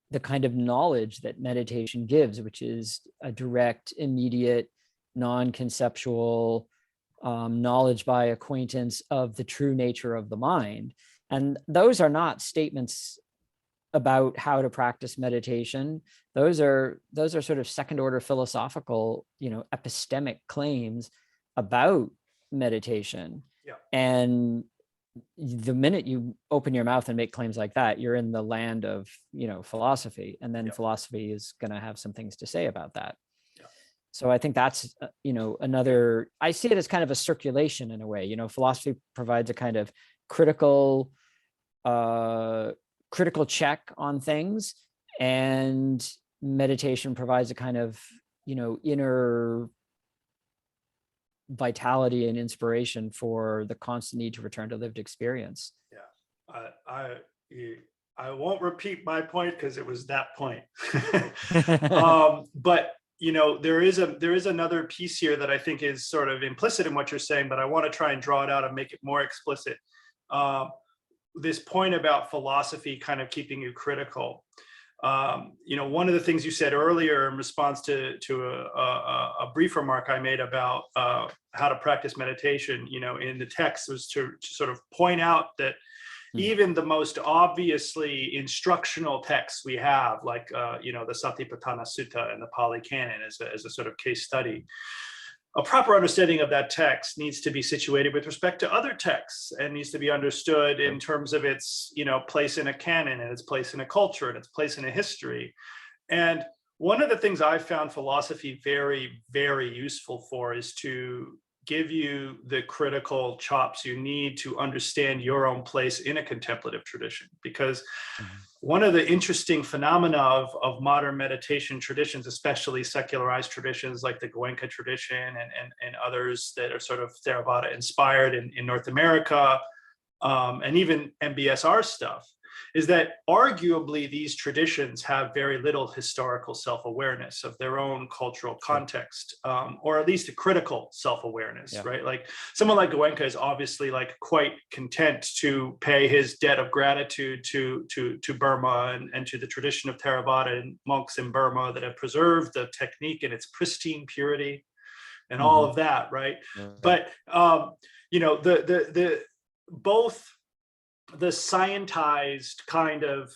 the kind of knowledge that meditation gives, which is a direct, immediate, non-conceptual knowledge by acquaintance of the true nature of the mind. And those are not statements about how to practice meditation. Those are sort of second order philosophical, epistemic claims about meditation. Yeah. And the minute you open your mouth and make claims like that, you're in the land of, philosophy, and then philosophy is going to have some things to say about that. Yeah. So I think that's, another, I see it as kind of a circulation in a way. Philosophy provides a kind of critical check on things, and meditation provides a kind of, inner vitality and inspiration for the constant need to return to lived experience. Yeah. I won't repeat my point because it was that point. But there is another piece here that I think is sort of implicit in what you're saying, but I want to try and draw it out and make it more explicit. This point about philosophy kind of keeping you critical. One of the things you said earlier in response to a brief remark I made about how to practice meditation, in the text, was to sort of point out that even the most obviously instructional texts we have, like the Satipatthana Sutta and the Pali Canon as a sort of case study. A proper understanding of that text needs to be situated with respect to other texts and needs to be understood in terms of its place in a canon and its place in a culture and its place in a history. And one of the things I've found philosophy very, very useful for is to give you the critical chops you need to understand your own place in a contemplative tradition. Because one of the interesting phenomena of modern meditation traditions, especially secularized traditions like the Goenka tradition and others that are sort of Theravada inspired in North America, and even MBSR stuff, is that arguably these traditions have very little historical self-awareness of their own cultural context, or at least a critical self-awareness, right? Like someone like Goenka is obviously like quite content to pay his debt of gratitude to Burma and to the tradition of Theravada and monks in Burma that have preserved the technique in its pristine purity and all of that, right? But both the scientized kind of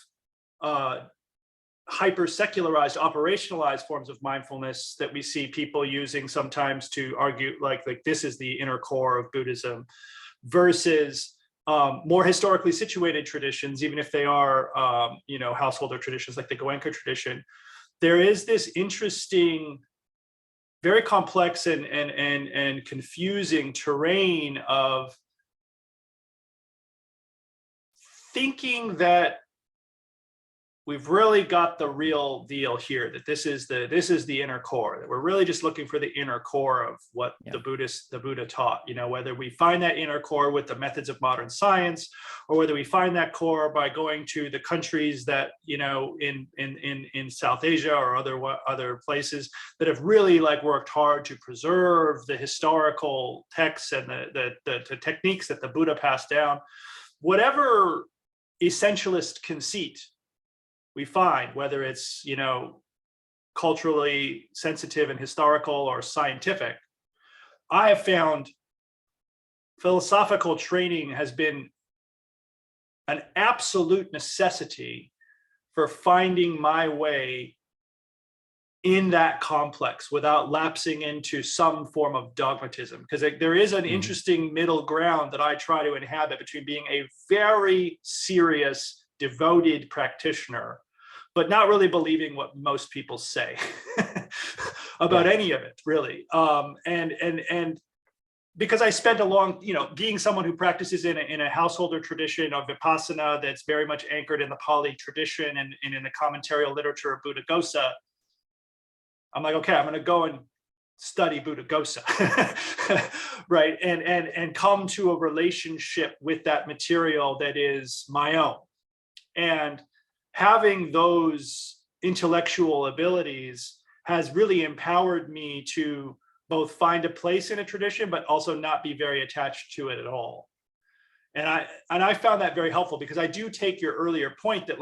hyper-secularized, operationalized forms of mindfulness that we see people using sometimes to argue like this is the inner core of Buddhism, versus more historically situated traditions, even if they are householder traditions like the Goenka tradition. There is this interesting, very complex and confusing terrain of thinking that we've really got the real deal here, that this is the inner core, that we're really just looking for the inner core of what the Buddha taught, whether we find that inner core with the methods of modern science, or whether we find that core by going to the countries that, in South Asia or other places that have really worked hard to preserve the historical texts and the techniques that the Buddha passed down. Whatever essentialist conceit we find, whether it's culturally sensitive and historical or scientific, I have found philosophical training has been an absolute necessity for finding my way in that complex without lapsing into some form of dogmatism, because there is an interesting middle ground that I try to inhabit between being a very serious, devoted practitioner, but not really believing what most people say about any of it, really. And because I spent a long, being someone who practices in a householder tradition of Vipassana that's very much anchored in the Pali tradition and in the commentarial literature of Buddhaghosa, I'm like, okay, I'm going to go and study Buddhaghosa, right? And come to a relationship with that material that is my own. And having those intellectual abilities has really empowered me to both find a place in a tradition, but also not be very attached to it at all. And I found that very helpful, because I do take your earlier point that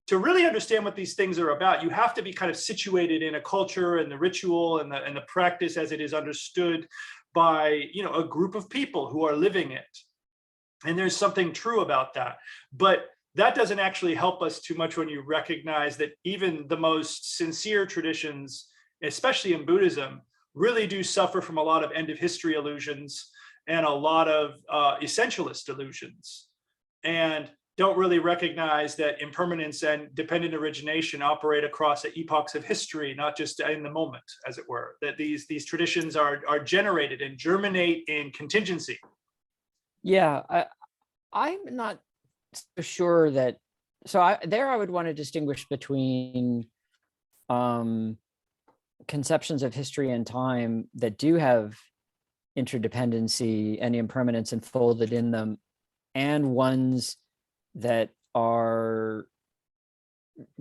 to really understand what these things are about, you have to be kind of situated in a culture and the ritual and the practice as it is understood by, a group of people who are living it. And there's something true about that. But that doesn't actually help us too much when you recognize that even the most sincere traditions, especially in Buddhism, really do suffer from a lot of end of history illusions and a lot of essentialist illusions, and don't really recognize that impermanence and dependent origination operate across epochs of history, not just in the moment, as it were, that these traditions are generated and germinate in contingency. Yeah, I'm not so sure that, I would want to distinguish between conceptions of history and time that do have interdependency and impermanence enfolded in them, and ones that are,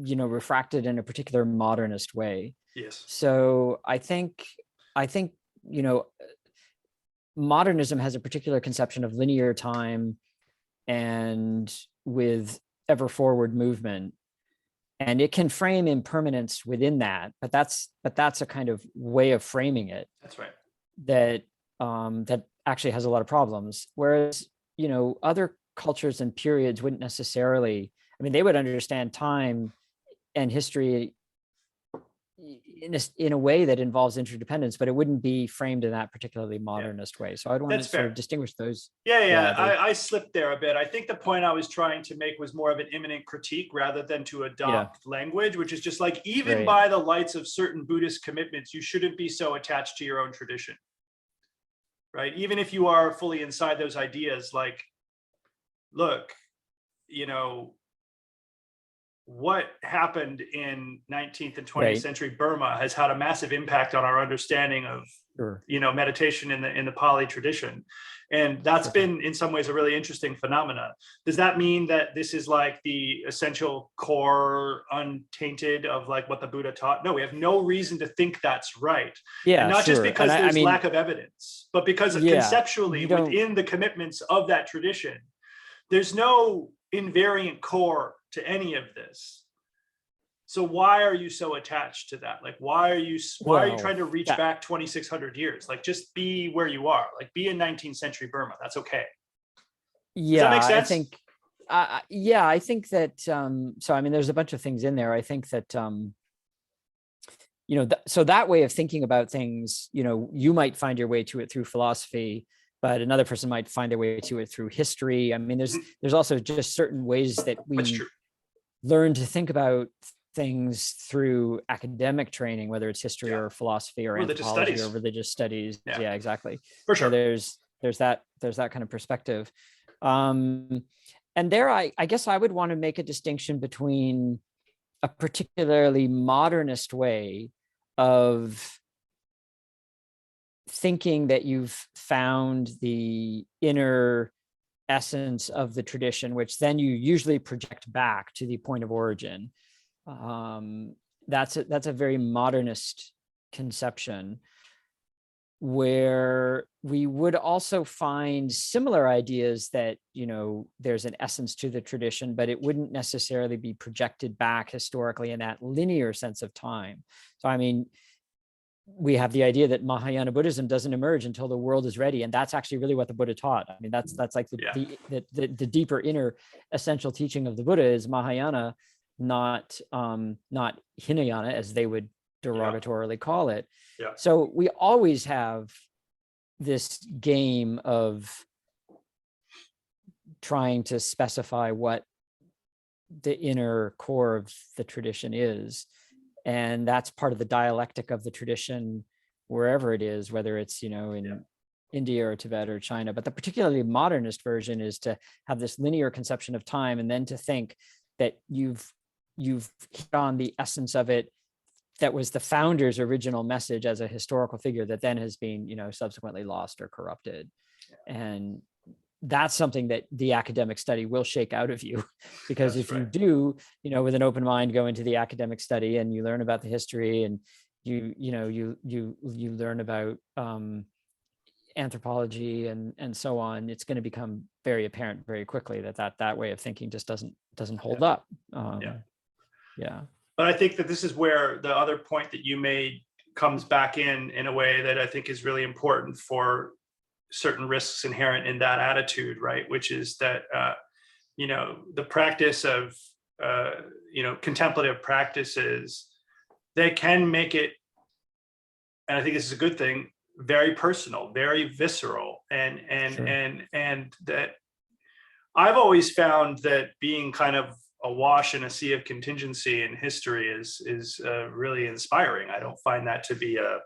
refracted in a particular modernist way. Yes. So I think, modernism has a particular conception of linear time and with ever forward movement, and it can frame impermanence within that, but that's a kind of way of framing it. That's right. That actually has a lot of problems. Whereas, other cultures and periods wouldn't necessarily, I mean, they would understand time and history in a way that involves interdependence, but it wouldn't be framed in that particularly modernist way. So I'd want to That's sort fair. of distinguish those. Yeah. those- I slipped there a bit. I think the point I was trying to make was more of an imminent critique rather than to adopt language, which is just like, even Right. by the lights of certain Buddhist commitments, you shouldn't be so attached to your own tradition, right? Even if you are fully inside those ideas, like, look, you know, what happened in 19th and 20th Right. century Burma has had a massive impact on our understanding of, Sure. you know, meditation in the Pali tradition. And that's Sure. been in some ways a really interesting phenomena. Does that mean that this is like the essential core untainted of like what the Buddha taught? No, we have no reason to think that's right. Yeah, And not just sure. because And there's I mean, lack of evidence, but because yeah, conceptually you don't, within the commitments of that tradition, there's no invariant core to any of this. So why are you so attached to that? Like, why are you well, trying to reach yeah, back 2,600 years? Like, just be where you are. Like, be in 19th century Burma. That's okay. Does that yeah, make I sense? think, yeah, I think that, so, I mean, there's a bunch of things in there. I think that, you know, so that way of thinking about things, you know, you might find your way to it through philosophy, but another person might find their way to it through history. I mean, there's also just certain ways that That's we true. learn to think about things through academic training, whether it's history Yeah. or philosophy or Religious anthropology or studies. religious studies. Yeah. Yeah, exactly. For So sure. there's that kind of perspective. And there, I guess I would want to make a distinction between a particularly modernist way of thinking that you've found the inner essence of the tradition, which then you usually project back to the point of origin. That's a very modernist conception, where we would also find similar ideas that, you know, there's an essence to the tradition, but it wouldn't necessarily be projected back historically in that linear sense of time. So, I mean, we have the idea that Mahayana Buddhism doesn't emerge until the world is ready, and that's actually really what the Buddha taught. I mean, that's like the deeper inner essential teaching of the Buddha is Mahayana, not Hinayana, as they would derogatorily call it. Yeah. So we always have this game of trying to specify what the inner core of the tradition is. And that's part of the dialectic of the tradition, wherever it is, whether it's, you know, in India or Tibet or China. But the particularly modernist version is to have this linear conception of time, and then to think that you've hit on the essence of it, that was the founder's original message as a historical figure that then has been, you know, subsequently lost or corrupted. And that's something that the academic study will shake out of you, because if you do, you know, with an open mind, go into the academic study and you learn about the history, and you learn about anthropology and so on, it's going to become very apparent very quickly that way of thinking just doesn't hold up. Yeah. But I think that this is where the other point that you made comes back in a way that I think is really important for certain risks inherent in that attitude, right? Which is that, you know, the practice of, you know, contemplative practices, they can make it, and I think this is a good thing, very personal, very visceral. And that I've always found that being kind of awash in a sea of contingency in history is really inspiring. I don't find that to be a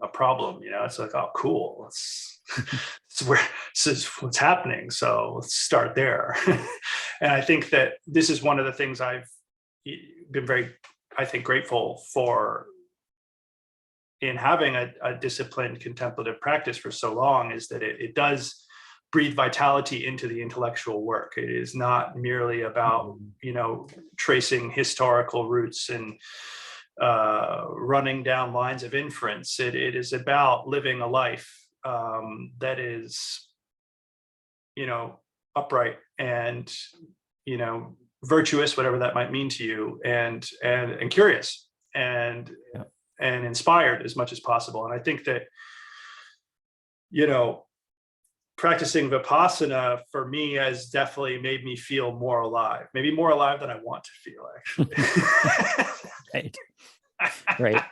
problem. You know, it's like, oh, cool. This is what's happening. So let's start there. And I think that this is one of the things I've been very, I think, grateful for in having a disciplined contemplative practice for so long, is that it does breathe vitality into the intellectual work. It is not merely about, you know, tracing historical roots and running down lines of inference. It is about living a life that is, you know, upright and, you know, virtuous, whatever that might mean to you, and curious and inspired as much as possible. And I think that, you know, practicing Vipassana for me has definitely made me feel more alive, maybe more alive than I want to feel, actually. Right. Right.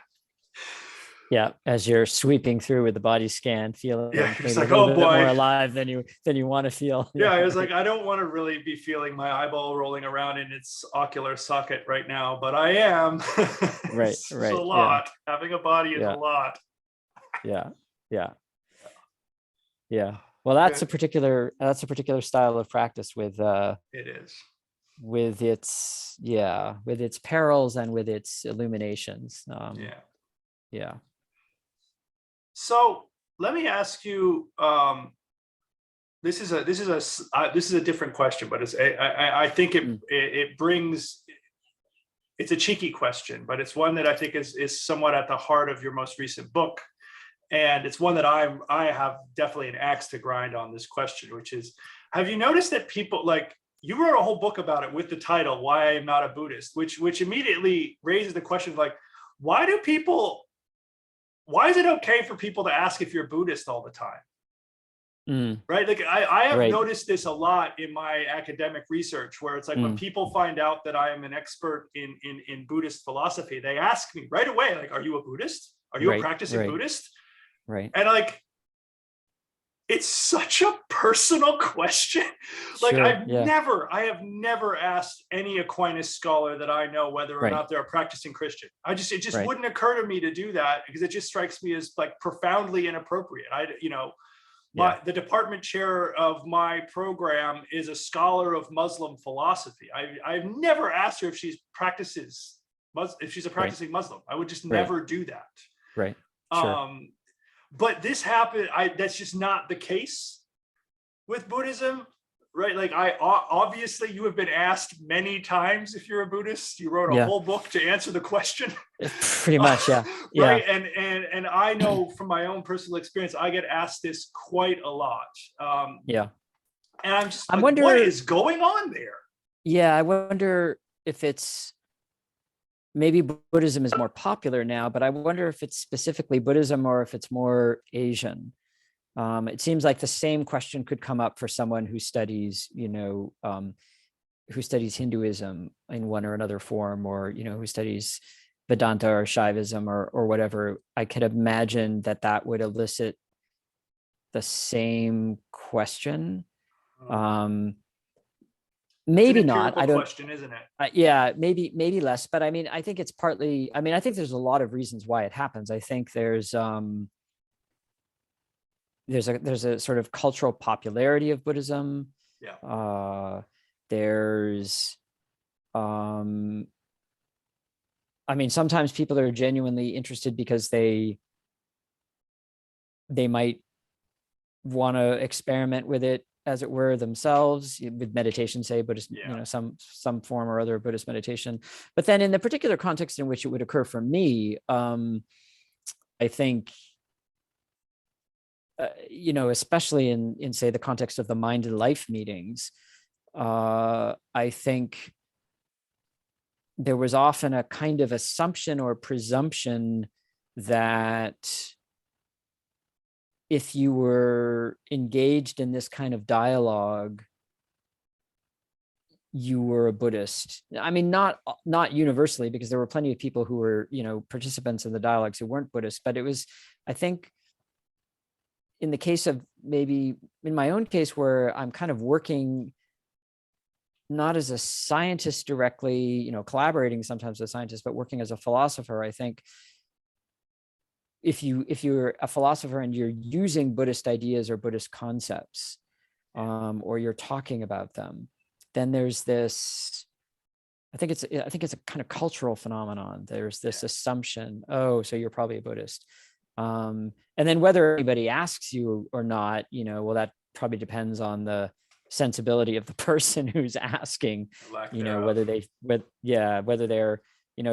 Yeah, as you're sweeping through with the body scan, feeling Yeah, it's maybe a like, little oh bit more boy. alive than you want to feel. Yeah, I was right. like, I don't want to really be feeling my eyeball rolling around in its ocular socket right now, but I am. Right, It's a right. Yeah, lot. Having a body is a yeah, lot. yeah, yeah, yeah. Well, that's a Good. particular style of practice It is. with its, yeah, with its perils and with its illuminations. Yeah. Yeah. So let me ask you. This is a different question, but I think Mm. it brings. It's a cheeky question, but it's one that I think is somewhat at the heart of your most recent book, and it's one that I have definitely an axe to grind on this question, which is, have you noticed that people, like, you wrote a whole book about it with the title "Why I Am Not a Buddhist," which immediately raises the question of, like, why do people why is it okay for people to ask if you're Buddhist all the time? Mm. Right? Like, I have Right. noticed this a lot in my academic research, where it's like, when Mm. people find out that I am an expert in Buddhist philosophy, they ask me right away, like, are you a Buddhist? Are you a Right. practicing Right. Buddhist? Right. And, like, it's such a personal question. Like, Sure. Yeah. I have never asked any Aquinas scholar that I know whether or Right. not they're a practicing Christian. It just Right. wouldn't occur to me to do that, because it just strikes me as, like, profoundly inappropriate. Yeah. The department chair of my program is a scholar of Muslim philosophy. I've never asked her if if she's a Right. practicing Muslim. I would just Right. never do that. Right. Sure. Um, but this happened. That's just not the case with Buddhism, right? Like, obviously you have been asked many times if you're a Buddhist. You wrote a Yeah. whole book to answer the question. Pretty much. Yeah. Yeah. Right. And I know from my own personal experience, I get asked this quite a lot. Yeah. And I'm just I like, what wonder. is going on there? Yeah, I wonder if it's maybe Buddhism is more popular now, but I wonder if it's specifically Buddhism or if it's more Asian. It seems like the same question could come up for someone who studies, who studies Hinduism in one or another form, or who studies Vedanta or Shaivism or whatever. I could imagine that would elicit the same question. It's an Maybe not. empirical I don't. question, isn't it? Yeah, maybe less. But I mean, I think it's partly. I mean, I think there's a lot of reasons why it happens. I think there's a sort of cultural popularity of Buddhism. Yeah. There's I mean, sometimes people are genuinely interested because they might want to experiment with it, as it were, themselves, with meditation, say Buddhist, Yeah. some form or other of Buddhist meditation. But then in the particular context in which it would occur for me, I think, especially in say the context of the Mind and Life meetings, I think there was often a kind of assumption or presumption that if you were engaged in this kind of dialogue, you were a Buddhist. I mean, not universally, because there were plenty of people who were, participants in the dialogues who weren't Buddhists, but it was, I think, in the case of, maybe in my own case, where I'm kind of working not as a scientist directly, collaborating sometimes with scientists, but working as a philosopher, I think if you're a philosopher and you're using Buddhist ideas or Buddhist concepts, or you're talking about them, then there's this, I think it's a kind of cultural phenomenon. There's this assumption, oh, so you're probably a Buddhist. And then whether anybody asks you or not, well, that probably depends on the sensibility of the person who's asking, whether they're,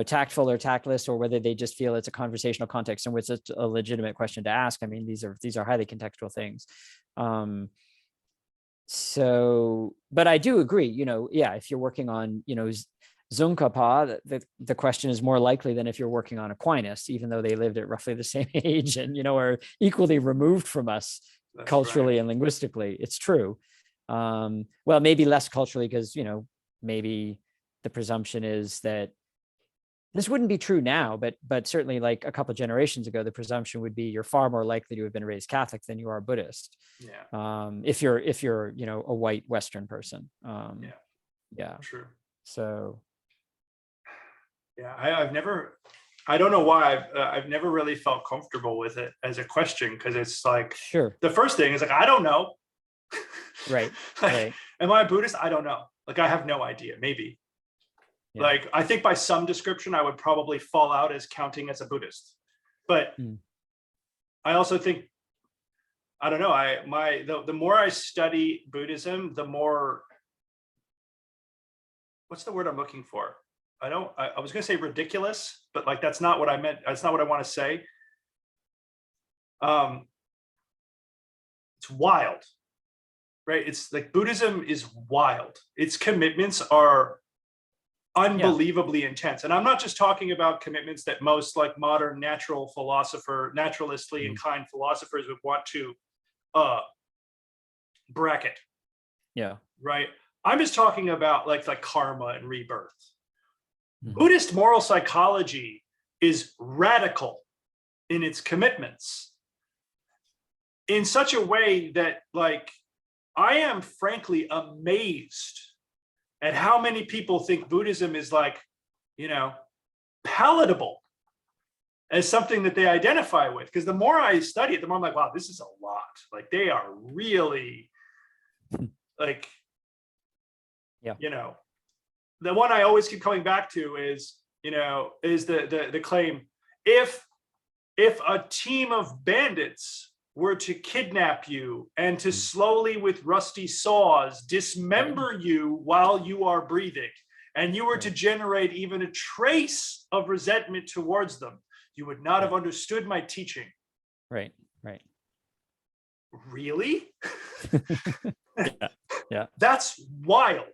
tactful or tactless, or whether they just feel it's a conversational context in which it's a legitimate question to ask. I mean, these are highly contextual things. So, but I do agree, if you're working on, Tsongkhapa, the question is more likely than if you're working on Aquinas, even though they lived at roughly the same age and, are equally removed from us. That's culturally right. and linguistically. It's true. Well, maybe less culturally, because, maybe the presumption is that this wouldn't be true now, but certainly like a couple of generations ago, the presumption would be you're far more likely to have been raised Catholic than you are Buddhist. Yeah. If you're a white Western person. Yeah. Yeah. True. So Yeah. I don't know why I've never really felt comfortable with it as a question, because it's like sure. the first thing is like, I don't know. Right. Like, Right. am I a Buddhist? I don't know. Like, I have no idea. Maybe. Yeah. Like, I think by some description, I would probably fall out as counting as a Buddhist. But I also think, I don't know, the more I study Buddhism, the more, what's the word I'm looking for? I was going to say ridiculous, but like, that's not what I meant. That's not what I want to say. It's wild, right? It's like Buddhism is wild. Its commitments are unbelievably intense. And I'm not just talking about commitments that most like modern naturalistly inclined philosophers would want to bracket. Yeah. Right. I'm just talking about like karma and rebirth. Buddhist moral psychology is radical in its commitments in such a way that, like, I am frankly amazed at how many people think Buddhism is like, palatable as something that they identify with. Because the more I study it, the more I'm like, wow, this is a lot. Like, they are really like, the one I always keep coming back to is the claim, if a team of bandits were to kidnap you and to slowly with rusty saws dismember you while you are breathing, and you were to generate even a trace of resentment towards them, you would not have understood my teaching. Right. Really? Yeah. That's wild.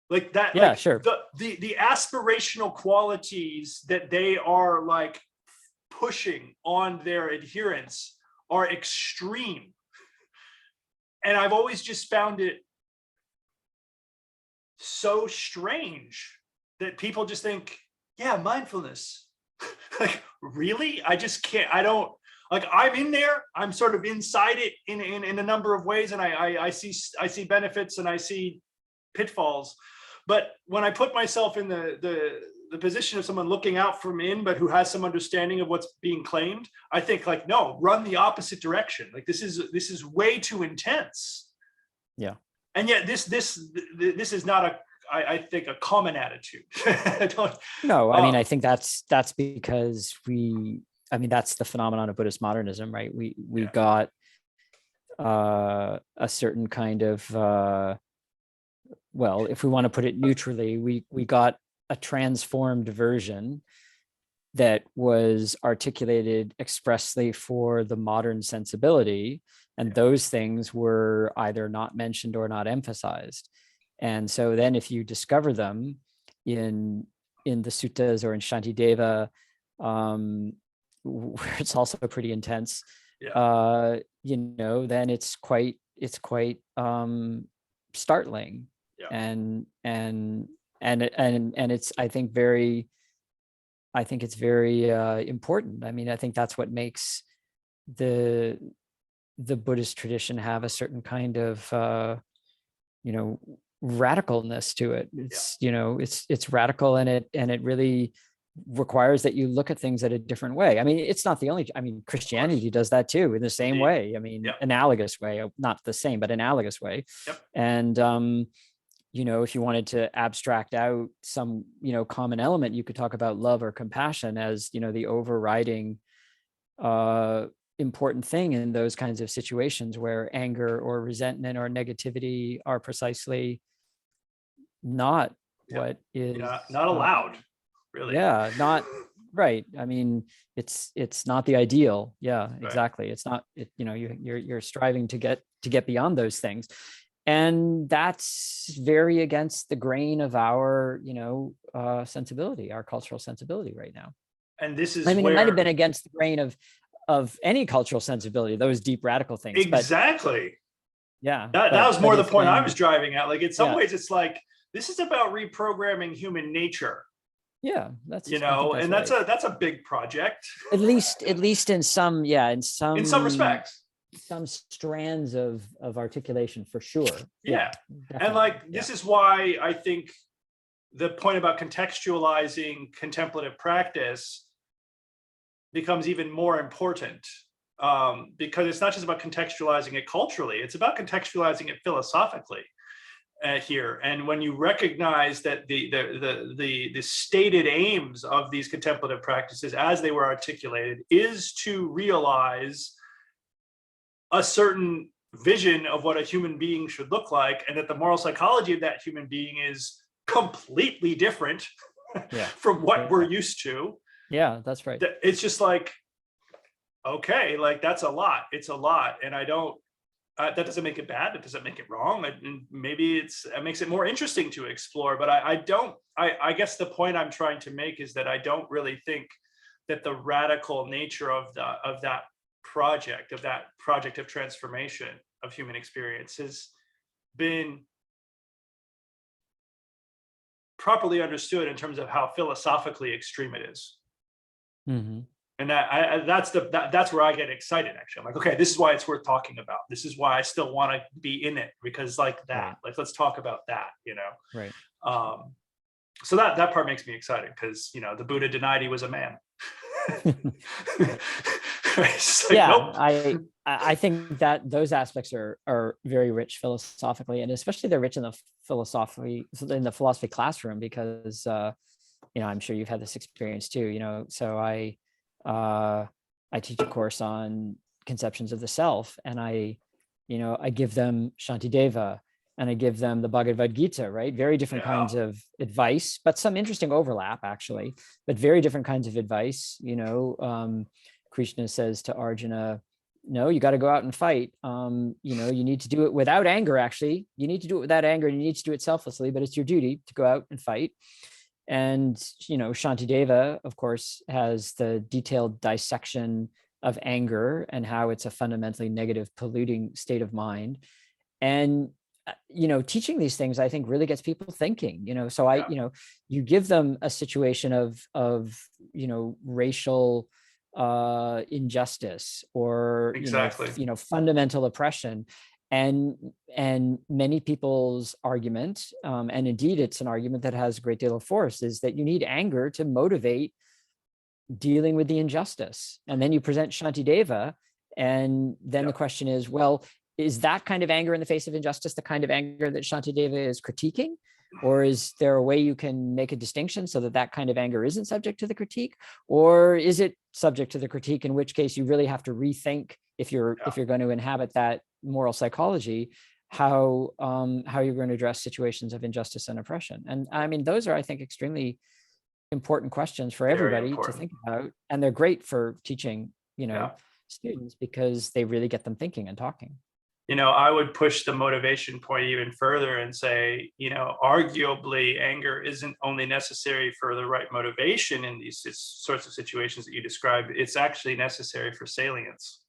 Like that. Yeah, like sure. The aspirational qualities that they are like pushing on their adherents are extreme. And I've always just found it so strange that people just think, yeah, mindfulness. Like, really? I just can't. I don't, like, I'm in there. I'm sort of inside it in a number of ways, and I see benefits and I see pitfalls. But when I put myself in the position of someone looking out from in, but who has some understanding of what's being claimed, I think, like, no, run the opposite direction. Like, this is way too intense. Yeah. And yet this is not I think a common attitude. No, I mean, I think that's because that's the phenomenon of Buddhist modernism, right? We got a certain kind of well, if we want to put it neutrally, we got a transformed version that was articulated expressly for the modern sensibility, and those things were either not mentioned or not emphasized. And so then if you discover them in the suttas or in Shantideva, where it's also pretty intense, then it's quite startling. And it's, I think it's very important. I mean, I think that's what makes the Buddhist tradition have a certain kind of radicalness to it. It's it's radical, and it really requires that you look at things at a different way. I mean, it's not the only, Christianity does that too, in the same way. I mean, analogous way, not the same, but analogous way. And if you wanted to abstract out some common element, you could talk about love or compassion as the overriding important thing in those kinds of situations where anger or resentment or negativity are precisely not what is not allowed, really. Not right. I mean, it's not the ideal. Exactly. It's not you're striving to get beyond those things, and that's very against the grain of our sensibility, our cultural sensibility right now. And this is it might have been against the grain of of any cultural sensibility, those deep radical things. But exactly. yeah, That was more the it's point I been, was driving at. Like in some yeah, ways, it's like this is about reprogramming human nature, yeah, I think that's that's right. a big project. At least in some, yeah, In some respects. some strands of articulation for sure. Yeah, Yeah. And definitely. like this is why I think the point about contextualizing contemplative practice becomes even more important, because it's not just about contextualizing it culturally, it's about contextualizing it philosophically here. And when you recognize that the stated aims of these contemplative practices as they were articulated is to realize a certain vision of what a human being should look like, and that the moral psychology of that human being is completely different Yeah. from what we're Yeah. used to, Yeah, that's right. it's just like, okay, like that's a lot. It's a lot. And I don't, that doesn't make it bad. It doesn't make it wrong. And maybe it makes it more interesting to explore. But I guess the point I'm trying to make is that I don't really think that the radical nature of that project of transformation of human experience has been properly understood in terms of how philosophically extreme it is. Mm-hmm. And that's where I get excited. Actually, I'm like, okay, this is why it's worth talking about. This is why I still want to be in it, because like that, Right. like let's talk about that. Right. So that part makes me excited, because the Buddha denied he was a man. Like, Yeah, nope. I think that those aspects are very rich philosophically, and especially they're rich in the philosophy classroom, because I'm sure you've had this experience too. So I teach a course on conceptions of the self, and I give them Shantideva, and I give them the Bhagavad Gita, right? Very different kinds of advice, but some interesting overlap actually, but very different kinds of advice. Krishna says to Arjuna, no, you got to go out and fight. You need to do it without anger. Actually, you need to do it without anger, and you need to do it selflessly, but it's your duty to go out and fight. And Shantideva, of course, has the detailed dissection of anger and how it's a fundamentally negative, polluting state of mind. And teaching these things, I think, really gets people thinking. So you give them a situation of racial injustice, or Exactly. fundamental oppression, and many people's argument, and indeed it's an argument that has a great deal of force, is that you need anger to motivate dealing with the injustice. And then you present Shantideva, and then the question is, well, is that kind of anger in the face of injustice the kind of anger that Shantideva is critiquing? Or is there a way you can make a distinction so that that kind of anger isn't subject to the critique? Or is it subject to the critique, in which case you really have to rethink, if you're going to inhabit that moral psychology, how you're going to address situations of injustice and oppression? And I mean, those are, I think, extremely important questions for everybody to think about. And they're great for teaching, students, because they really get them thinking and talking. I would push the motivation point even further and say, arguably anger isn't only necessary for the right motivation in these sorts of situations that you described. It's actually necessary for salience.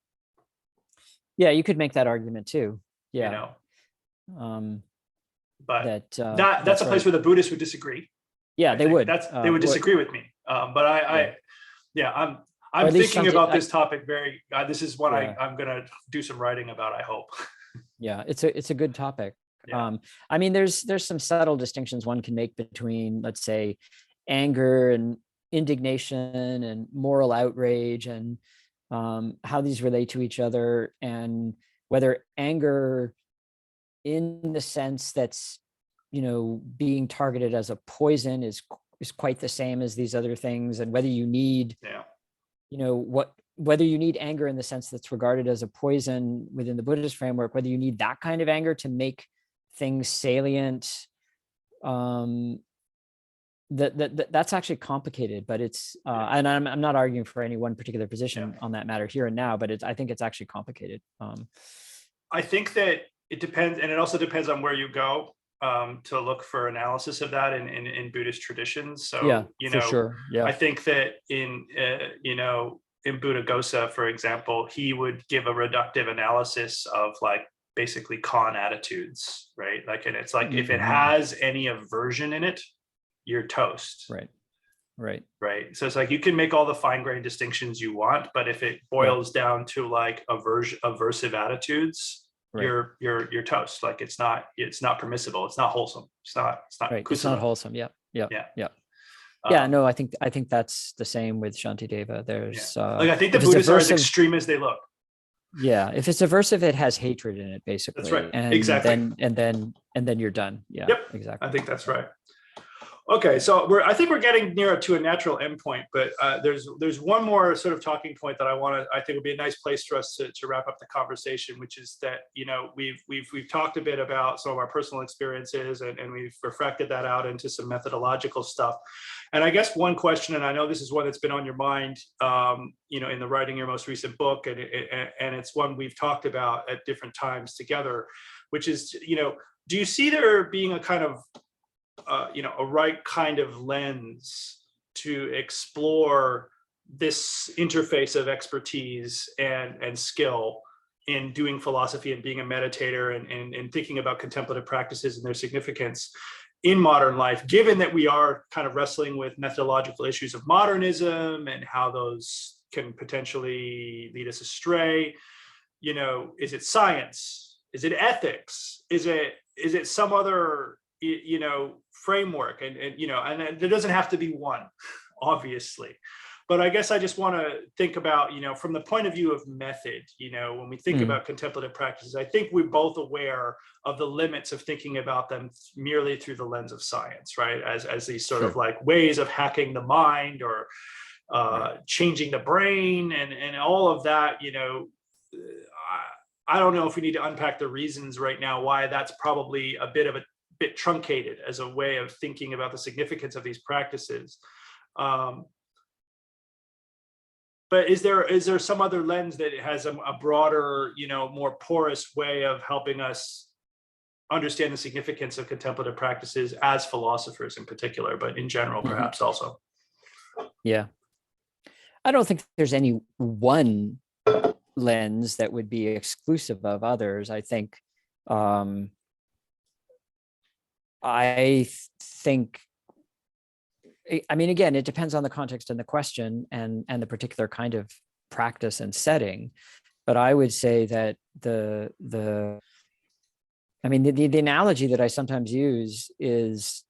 Yeah, you could make that argument too. Yeah. But that's a place where the Buddhists would disagree. Yeah, they would. They would disagree with me. But I'm thinking about this topic very. This is what I'm going to do some writing about, I hope. Yeah, it's a good topic. Yeah. I mean, there's some subtle distinctions one can make between, let's say, anger and indignation and moral outrage, and how these relate to each other, and whether anger, in the sense that's being targeted as a poison, is quite the same as these other things, and whether you need whether you need anger in the sense that's regarded as a poison within the Buddhist framework, whether you need that kind of anger to make things salient, that's actually complicated. But it's and I'm not arguing for any one particular position on that matter here and now, but I think it's actually complicated. I think that it depends, and it also depends on where you go to look for analysis of that in Buddhist traditions. So for sure. Yeah. I think that in in Buddhaghosa, for example, he would give a reductive analysis of like basically con attitudes, right? Like, and it's like, if it has any aversion in it, you're toast. Right. So it's like, you can make all the fine-grained distinctions you want, but if it boils down to like aversive attitudes, you're toast. Like, it's not permissible. It's not wholesome. It's not right. It's not wholesome. Yeah. No, I think that's the same with Shantideva. There's like, I think the Buddhists are as extreme as they look. Yeah, if it's aversive, it has hatred in it, basically. That's right. And exactly. Then you're done. Yeah. Yep. Exactly. I think that's right. Okay, so I think we're getting near to a natural endpoint, but there's one more sort of talking point that I think would be a nice place for us to wrap up the conversation, which is that, we've talked a bit about some of our personal experiences, and we've refracted that out into some methodological stuff. And I guess one question, and I know this is one that's been on your mind, in the writing your most recent book, and it's one we've talked about at different times together, which is, do you see there being a kind of a right kind of lens to explore this interface of expertise and skill in doing philosophy and being a meditator and thinking about contemplative practices and their significance in modern life, given that we are kind of wrestling with methodological issues of modernism and how those can potentially lead us astray? Is it science? Is it ethics? Is it some other framework? And there doesn't have to be one, obviously, but I guess I just want to think about, from the point of view of method, when we think about contemplative practices, I think we're both aware of the limits of thinking about them merely through the lens of science, right? As these sort of like ways of hacking the mind or changing the brain and all of that. I don't know if we need to unpack the reasons right now why that's probably a bit truncated as a way of thinking about the significance of these practices. But is there some other lens that has a broader, more porous way of helping us understand the significance of contemplative practices as philosophers in particular, but in general, perhaps also? Yeah. I don't think there's any one lens that would be exclusive of others. I think again, it depends on the context and the question and the particular kind of practice and setting. But I would say that the analogy that I sometimes use is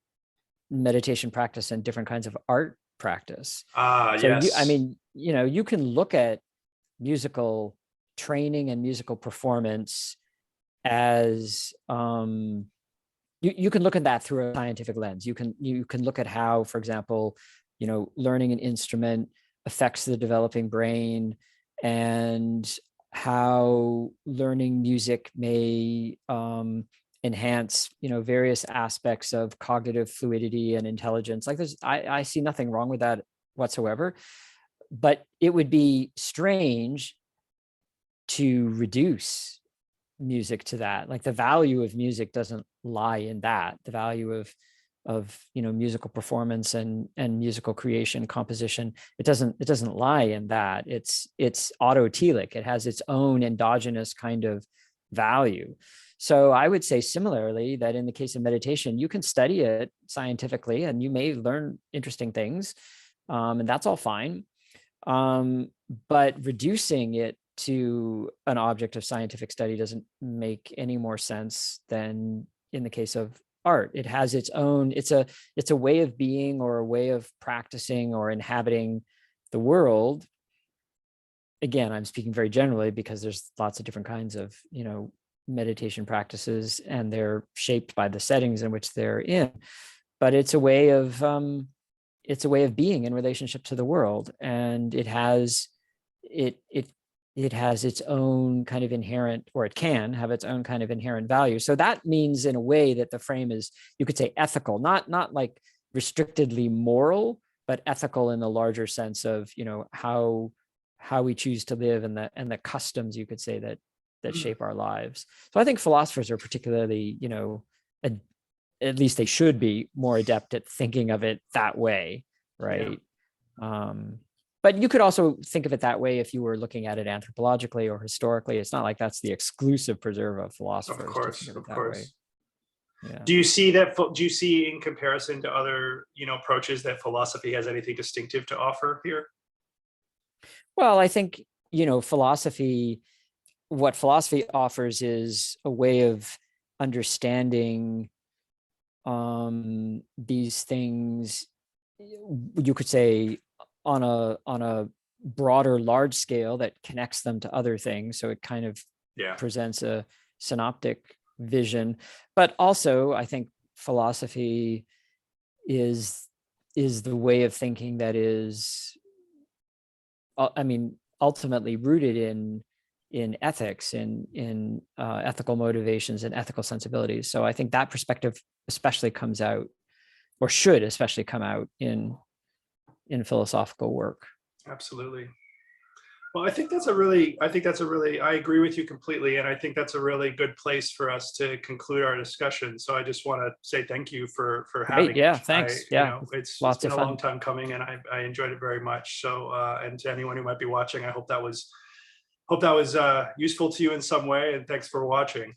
meditation practice and different kinds of art practice. Yes. You can look at musical training and musical performance as you can look at that through a scientific lens. You can look at how, for example, learning an instrument affects the developing brain, and how learning music may enhance, various aspects of cognitive fluidity and intelligence. Like I see nothing wrong with that whatsoever, but it would be strange to reduce music to that. Like, the value of music doesn't lie in that. The value of musical performance and musical creation, composition, it doesn't lie in that. It's autotelic. It has its own endogenous kind of value. So I would say similarly that in the case of meditation, you can study it scientifically and you may learn interesting things, and that's all fine. But reducing it to an object of scientific study doesn't make any more sense than in the case of art. It has its own, it's a way of being, or a way of practicing or inhabiting the world. Again, I'm speaking very generally because there's lots of different kinds of, meditation practices, and they're shaped by the settings in which they're in. But it's a way of being in relationship to the world, and it has its own kind of inherent, or it can have its own kind of inherent value. So that means, in a way, that the frame is, you could say, ethical, not like restrictedly moral, but ethical in the larger sense of, how we choose to live, and the customs, you could say, that shape our lives. So I think philosophers are particularly, at least they should be more adept at thinking of it that way, right? But you could also think of it that way if you were looking at it anthropologically or historically. It's not like that's the exclusive preserve of philosophers to think of it of that way. course. Yeah. Do you see that? Do you see, in comparison to other, approaches, that philosophy has anything distinctive to offer here? Well, I think, what philosophy offers is a way of understanding these things, you could say, on a broader, large scale that connects them to other things. So it kind of presents a synoptic vision. But also, I think philosophy is the way of thinking that is, ultimately rooted in ethics, in ethical motivations and ethical sensibilities. So I think that perspective especially comes out, or should especially come out, in philosophical work. Absolutely. Well, I agree with you completely. And I think that's a really good place for us to conclude our discussion. So I just want to say thank you for having Great. Yeah, it. thanks. Yeah, It's lots been of a long fun. time coming, and I enjoyed it very much. So, and to anyone who might be watching, I hope that was useful to you in some way. And thanks for watching.